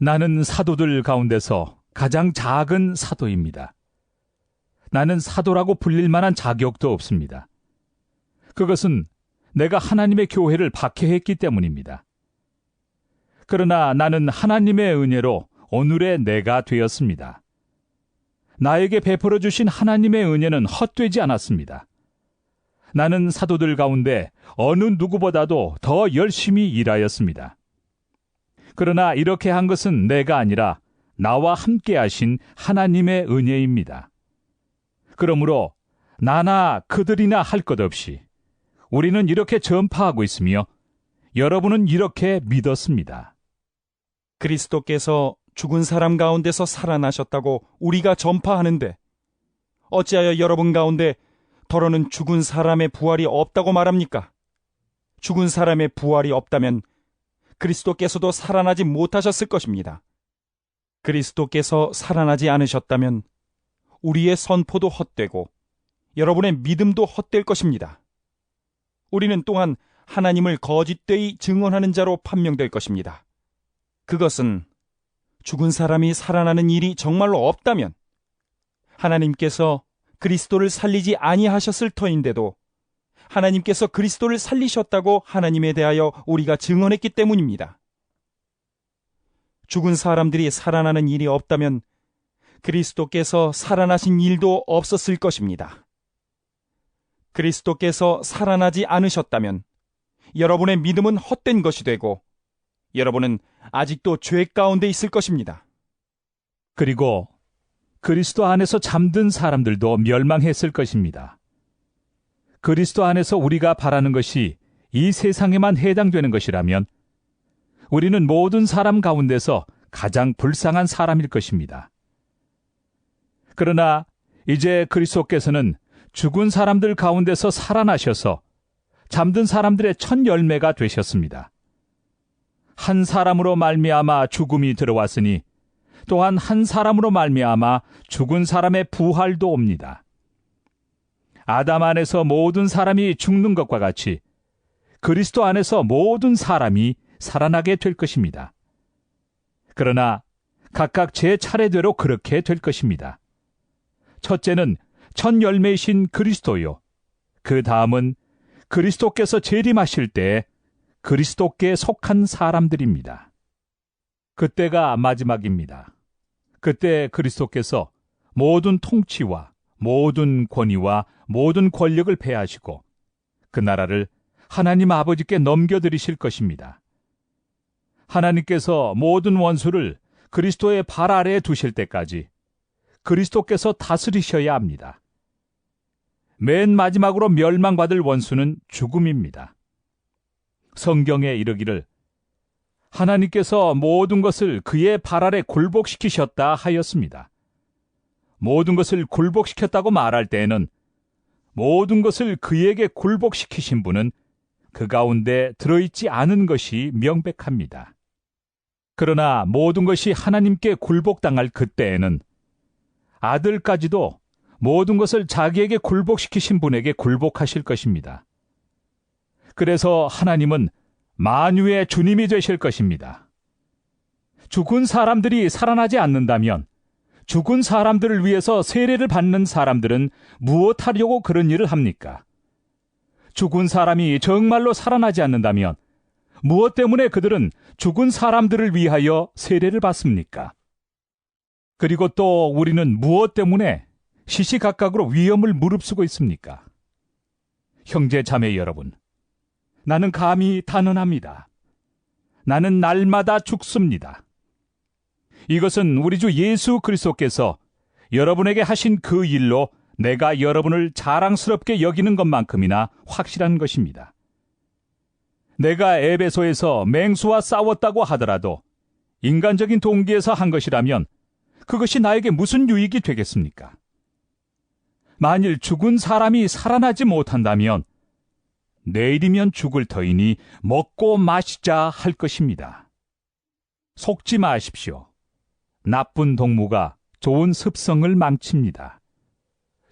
Speaker 2: 나는 사도들 가운데서 가장 작은 사도입니다. 나는 사도라고 불릴 만한 자격도 없습니다. 그것은 내가 하나님의 교회를 박해했기 때문입니다. 그러나 나는 하나님의 은혜로 오늘의 내가 되었습니다. 나에게 베풀어 주신 하나님의 은혜는 헛되지 않았습니다. 나는 사도들 가운데 어느 누구보다도 더 열심히 일하였습니다. 그러나 이렇게 한 것은 내가 아니라 나와 함께 하신 하나님의 은혜입니다. 그러므로 나나 그들이나 할 것 없이 우리는 이렇게 전파하고 있으며 여러분은 이렇게 믿었습니다.
Speaker 3: 그리스도께서 죽은 사람 가운데서 살아나셨다고 우리가 전파하는데 어찌하여 여러분 가운데 더러는 죽은 사람의 부활이 없다고 말합니까? 죽은 사람의 부활이 없다면 그리스도께서도 살아나지 못하셨을 것입니다. 그리스도께서 살아나지 않으셨다면 우리의 선포도 헛되고 여러분의 믿음도 헛될 것입니다. 우리는 또한 하나님을 거짓되이 증언하는 자로 판명될 것입니다. 그것은 죽은 사람이 살아나는 일이 정말로 없다면 하나님께서 그리스도를 살리지 아니하셨을 터인데도 하나님께서 그리스도를 살리셨다고 하나님에 대하여 우리가 증언했기 때문입니다. 죽은 사람들이 살아나는 일이 없다면 그리스도께서 살아나신 일도 없었을 것입니다. 그리스도께서 살아나지 않으셨다면 여러분의 믿음은 헛된 것이 되고 여러분은 아직도 죄 가운데 있을 것입니다.
Speaker 2: 그리고 그리스도 안에서 잠든 사람들도 멸망했을 것입니다. 그리스도 안에서 우리가 바라는 것이 이 세상에만 해당되는 것이라면 우리는 모든 사람 가운데서 가장 불쌍한 사람일 것입니다. 그러나 이제 그리스도께서는 죽은 사람들 가운데서 살아나셔서 잠든 사람들의 첫 열매가 되셨습니다. 한 사람으로 말미암아 죽음이 들어왔으니 또한 한 사람으로 말미암아 죽은 사람의 부활도 옵니다. 아담 안에서 모든 사람이 죽는 것과 같이 그리스도 안에서 모든 사람이 살아나게 될 것입니다. 그러나 각각 제 차례대로 그렇게 될 것입니다. 첫째는 첫 열매이신 그리스도요. 그 다음은 그리스도께서 재림하실 때 그리스도께 속한 사람들입니다. 그때가 마지막입니다. 그때 그리스도께서 모든 통치와 모든 권위와 모든 권력을 패하시고 그 나라를 하나님 아버지께 넘겨드리실 것입니다. 하나님께서 모든 원수를 그리스도의 발 아래에 두실 때까지 그리스도께서 다스리셔야 합니다. 맨 마지막으로 멸망받을 원수는 죽음입니다. 성경에 이르기를 하나님께서 모든 것을 그의 발 아래 굴복시키셨다 하였습니다. 모든 것을 굴복시켰다고 말할 때에는 모든 것을 그에게 굴복시키신 분은 그 가운데 들어있지 않은 것이 명백합니다. 그러나 모든 것이 하나님께 굴복당할 그때에는 아들까지도 모든 것을 자기에게 굴복시키신 분에게 굴복하실 것입니다. 그래서 하나님은 만유의 주님이 되실 것입니다. 죽은 사람들이 살아나지 않는다면 죽은 사람들을 위해서 세례를 받는 사람들은 무엇하려고 그런 일을 합니까? 죽은 사람이 정말로 살아나지 않는다면 무엇 때문에 그들은 죽은 사람들을 위하여 세례를 받습니까? 그리고 또 우리는 무엇 때문에 시시각각으로 위험을 무릅쓰고 있습니까? 형제 자매 여러분, 나는 감히 단언합니다. 나는 날마다 죽습니다. 이것은 우리 주 예수 그리스도께서 여러분에게 하신 그 일로 내가 여러분을 자랑스럽게 여기는 것만큼이나 확실한 것입니다. 내가 에베소에서 맹수와 싸웠다고 하더라도 인간적인 동기에서 한 것이라면 그것이 나에게 무슨 유익이 되겠습니까? 만일 죽은 사람이 살아나지 못한다면 내일이면 죽을 터이니 먹고 마시자 할 것입니다. 속지 마십시오. 나쁜 동무가 좋은 습성을 망칩니다.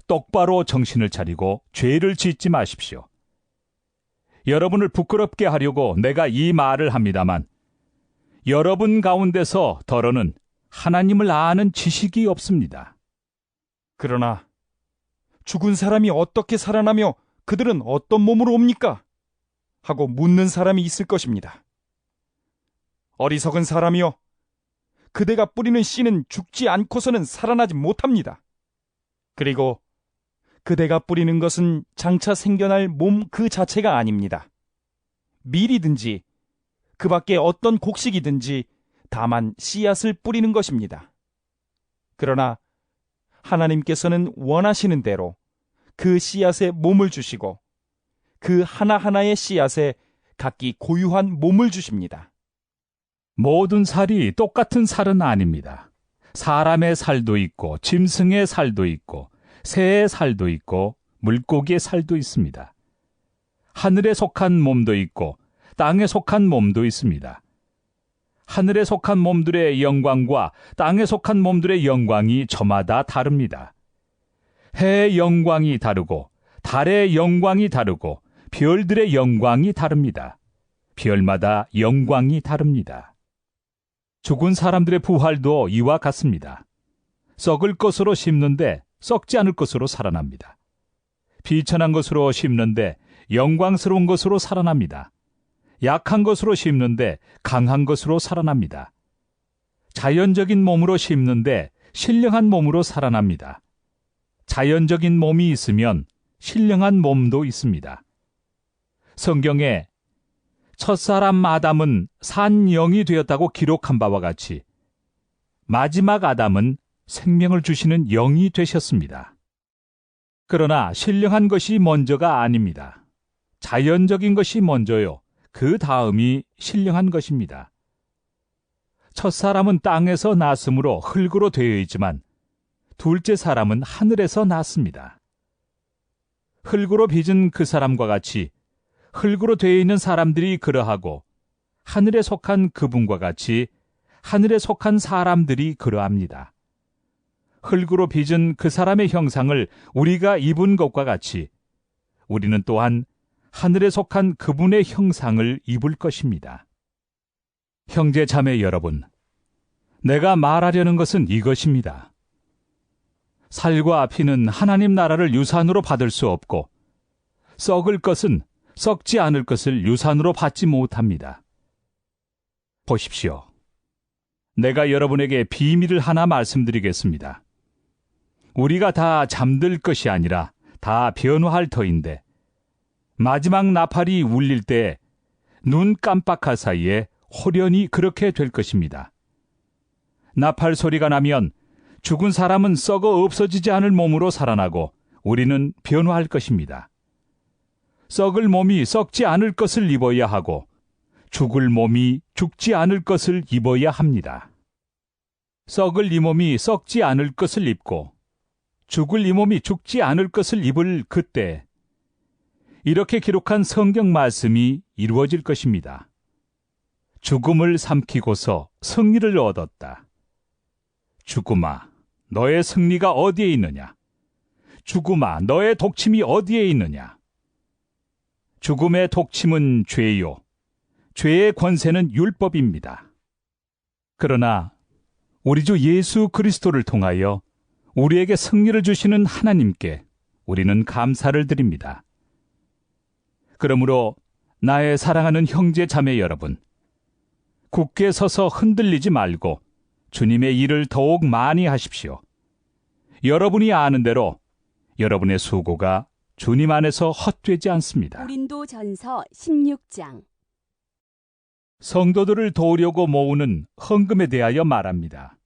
Speaker 2: 똑바로 정신을 차리고 죄를 짓지 마십시오. 여러분을 부끄럽게 하려고 내가 이 말을 합니다만 여러분 가운데서 더러는 하나님을 아는 지식이 없습니다.
Speaker 3: 그러나 죽은 사람이 어떻게 살아나며 그들은 어떤 몸으로 옵니까? 하고 묻는 사람이 있을 것입니다. 어리석은 사람이여, 그대가 뿌리는 씨는 죽지 않고서는 살아나지 못합니다. 그리고 그대가 뿌리는 것은 장차 생겨날 몸 그 자체가 아닙니다. 밀이든지 그 밖에 어떤 곡식이든지 다만 씨앗을 뿌리는 것입니다. 그러나 하나님께서는 원하시는 대로 그 씨앗에 몸을 주시고 그 하나하나의 씨앗에 각기 고유한 몸을 주십니다.
Speaker 2: 모든 살이 똑같은 살은 아닙니다. 사람의 살도 있고 짐승의 살도 있고 새의 살도 있고 물고기의 살도 있습니다. 하늘에 속한 몸도 있고 땅에 속한 몸도 있습니다. 하늘에 속한 몸들의 영광과 땅에 속한 몸들의 영광이 저마다 다릅니다. 해의 영광이 다르고 달의 영광이 다르고 별들의 영광이 다릅니다. 별마다 영광이 다릅니다. 죽은 사람들의 부활도 이와 같습니다. 썩을 것으로 심는데 썩지 않을 것으로 살아납니다. 비천한 것으로 심는데 영광스러운 것으로 살아납니다. 약한 것으로 심는데 강한 것으로 살아납니다. 자연적인 몸으로 심는데 신령한 몸으로 살아납니다. 자연적인 몸이 있으면 신령한 몸도 있습니다. 성경에 첫사람 아담은 산 영이 되었다고 기록한 바와 같이 마지막 아담은 생명을 주시는 영이 되셨습니다. 그러나 신령한 것이 먼저가 아닙니다. 자연적인 것이 먼저요. 그 다음이 신령한 것입니다. 첫사람은 땅에서 났으므로 흙으로 되어 있지만 둘째 사람은 하늘에서 났습니다. 흙으로 빚은 그 사람과 같이 흙으로 되어 있는 사람들이 그러하고 하늘에 속한 그분과 같이 하늘에 속한 사람들이 그러합니다. 흙으로 빚은 그 사람의 형상을 우리가 입은 것과 같이 우리는 또한 하늘에 속한 그분의 형상을 입을 것입니다. 형제 자매 여러분, 내가 말하려는 것은 이것입니다. 살과 피는 하나님 나라를 유산으로 받을 수 없고 썩을 것은 썩지 않을 것을 유산으로 받지 못합니다. 보십시오. 내가 여러분에게 비밀을 하나 말씀드리겠습니다. 우리가 다 잠들 것이 아니라 다 변화할 터인데 마지막 나팔이 울릴 때 눈 깜빡할 사이에 호련히 그렇게 될 것입니다. 나팔 소리가 나면 죽은 사람은 썩어 없어지지 않을 몸으로 살아나고 우리는 변화할 것입니다. 썩을 몸이 썩지 않을 것을 입어야 하고 죽을 몸이 죽지 않을 것을 입어야 합니다. 썩을 이 몸이 썩지 않을 것을 입고 죽을 이 몸이 죽지 않을 것을 입을 그때 이렇게 기록한 성경 말씀이 이루어질 것입니다. 죽음을 삼키고서 승리를 얻었다. 죽음아, 너의 승리가 어디에 있느냐? 죽음아, 너의 독침이 어디에 있느냐? 죽음의 독침은 죄요. 죄의 권세는 율법입니다. 그러나 우리 주 예수 그리스도를 통하여 우리에게 승리를 주시는 하나님께 우리는 감사를 드립니다. 그러므로 나의 사랑하는 형제 자매 여러분, 굳게 서서 흔들리지 말고 주님의 일을 더욱 많이 하십시오. 여러분이 아는 대로 여러분의 수고가 주님 안에서 헛되지 않습니다.
Speaker 1: 고린도전서 16장.
Speaker 2: 성도들을 도우려고 모으는 헌금에 대하여 말합니다.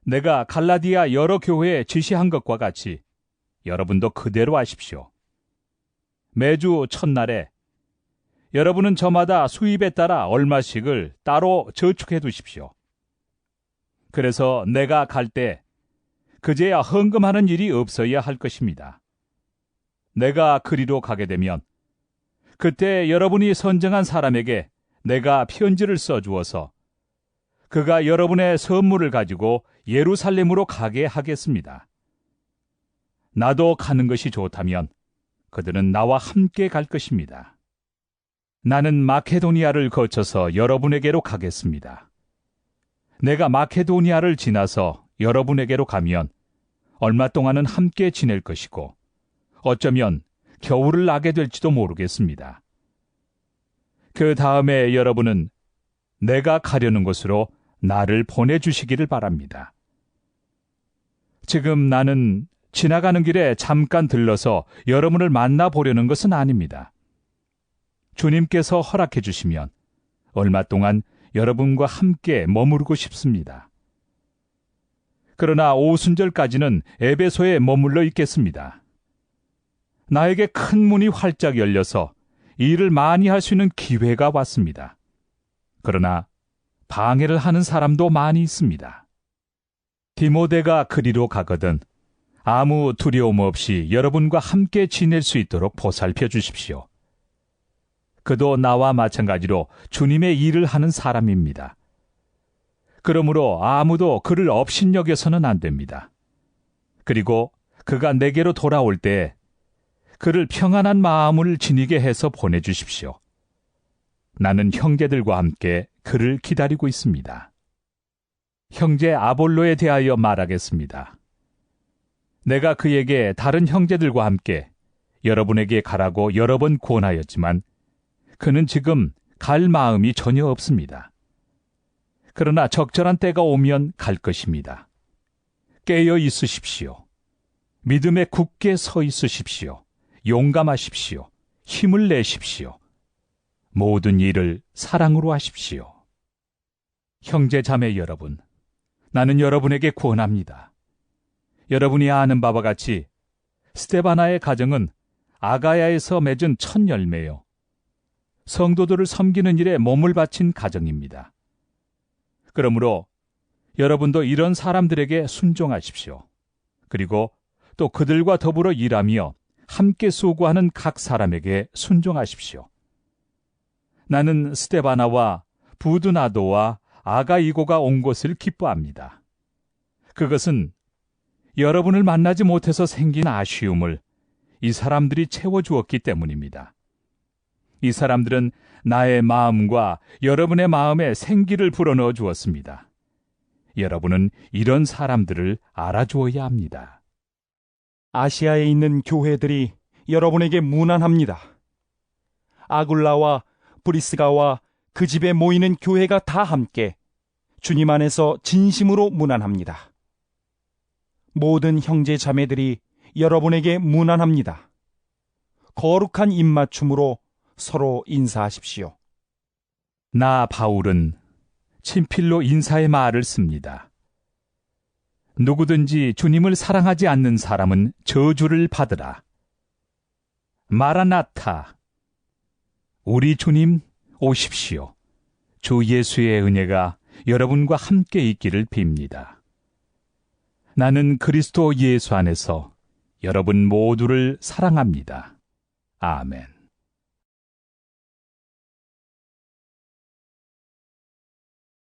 Speaker 2: 내가 갈라디아 여러 교회에 지시한 것과 같이 여러분도 그대로 하십시오. 매주 첫날에 여러분은 저마다 수입에 따라 얼마씩을 따로 저축해 두십시오. 그래서 내가 갈 때 그제야 헌금하는 일이 없어야 할 것입니다. 내가 그리로 가게 되면 그때 여러분이 선정한 사람에게 내가 편지를 써주어서 그가 여러분의 선물을 가지고 예루살렘으로 가게 하겠습니다. 나도 가는 것이 좋다면 그들은 나와 함께 갈 것입니다. 나는 마케도니아를 거쳐서 여러분에게로 가겠습니다. 내가 마케도니아를 지나서 여러분에게로 가면 얼마 동안은 함께 지낼 것이고 어쩌면 겨울을 나게 될지도 모르겠습니다. 그 다음에 여러분은 내가 가려는 곳으로 나를 보내주시기를 바랍니다. 지금 나는 지나가는 길에 잠깐 들러서 여러분을 만나보려는 것은 아닙니다. 주님께서 허락해 주시면 얼마 동안 여러분과 함께 머무르고 싶습니다. 그러나 오순절까지는 에베소에 머물러 있겠습니다. 나에게 큰 문이 활짝 열려서 일을 많이 할 수 있는 기회가 왔습니다. 그러나 방해를 하는 사람도 많이 있습니다. 디모데가 그리로 가거든 아무 두려움 없이 여러분과 함께 지낼 수 있도록 보살펴 주십시오. 그도 나와 마찬가지로 주님의 일을 하는 사람입니다. 그러므로 아무도 그를 업신여겨서는 안 됩니다. 그리고 그가 내게로 돌아올 때 그를 평안한 마음을 지니게 해서 보내주십시오. 나는 형제들과 함께 그를 기다리고 있습니다. 형제 아볼로에 대하여 말하겠습니다. 내가 그에게 다른 형제들과 함께 여러분에게 가라고 여러 번 권하였지만 그는 지금 갈 마음이 전혀 없습니다. 그러나 적절한 때가 오면 갈 것입니다. 깨어 있으십시오. 믿음에 굳게 서 있으십시오. 용감하십시오. 힘을 내십시오. 모든 일을 사랑으로 하십시오. 형제 자매 여러분, 나는 여러분에게 권합니다. 여러분이 아는 바와 같이 스데바나의 가정은 아가야에서 맺은 첫 열매요. 성도들을 섬기는 일에 몸을 바친 가정입니다. 그러므로 여러분도 이런 사람들에게 순종하십시오. 그리고 또 그들과 더불어 일하며 함께 수고하는 각 사람에게 순종하십시오. 나는 스데바나와 부드나도와 아가이고가 온 것을 기뻐합니다. 그것은 여러분을 만나지 못해서 생긴 아쉬움을 이 사람들이 채워주었기 때문입니다. 이 사람들은 나의 마음과 여러분의 마음에 생기를 불어넣어 주었습니다. 여러분은 이런 사람들을 알아주어야 합니다.
Speaker 3: 아시아에 있는 교회들이 여러분에게 문안합니다. 아굴라와 브리스가와 그 집에 모이는 교회가 다 함께 주님 안에서 진심으로 문안합니다. 모든 형제 자매들이 여러분에게 문안합니다. 거룩한 입맞춤으로 서로 인사하십시오.
Speaker 2: 나 바울은 친필로 인사의 말을 씁니다. 누구든지 주님을 사랑하지 않는 사람은 저주를 받으라. 마라나타. 우리 주님 오십시오. 주 예수의 은혜가 여러분과 함께 있기를 빕니다. 나는 그리스도 예수 안에서 여러분 모두를 사랑합니다. 아멘.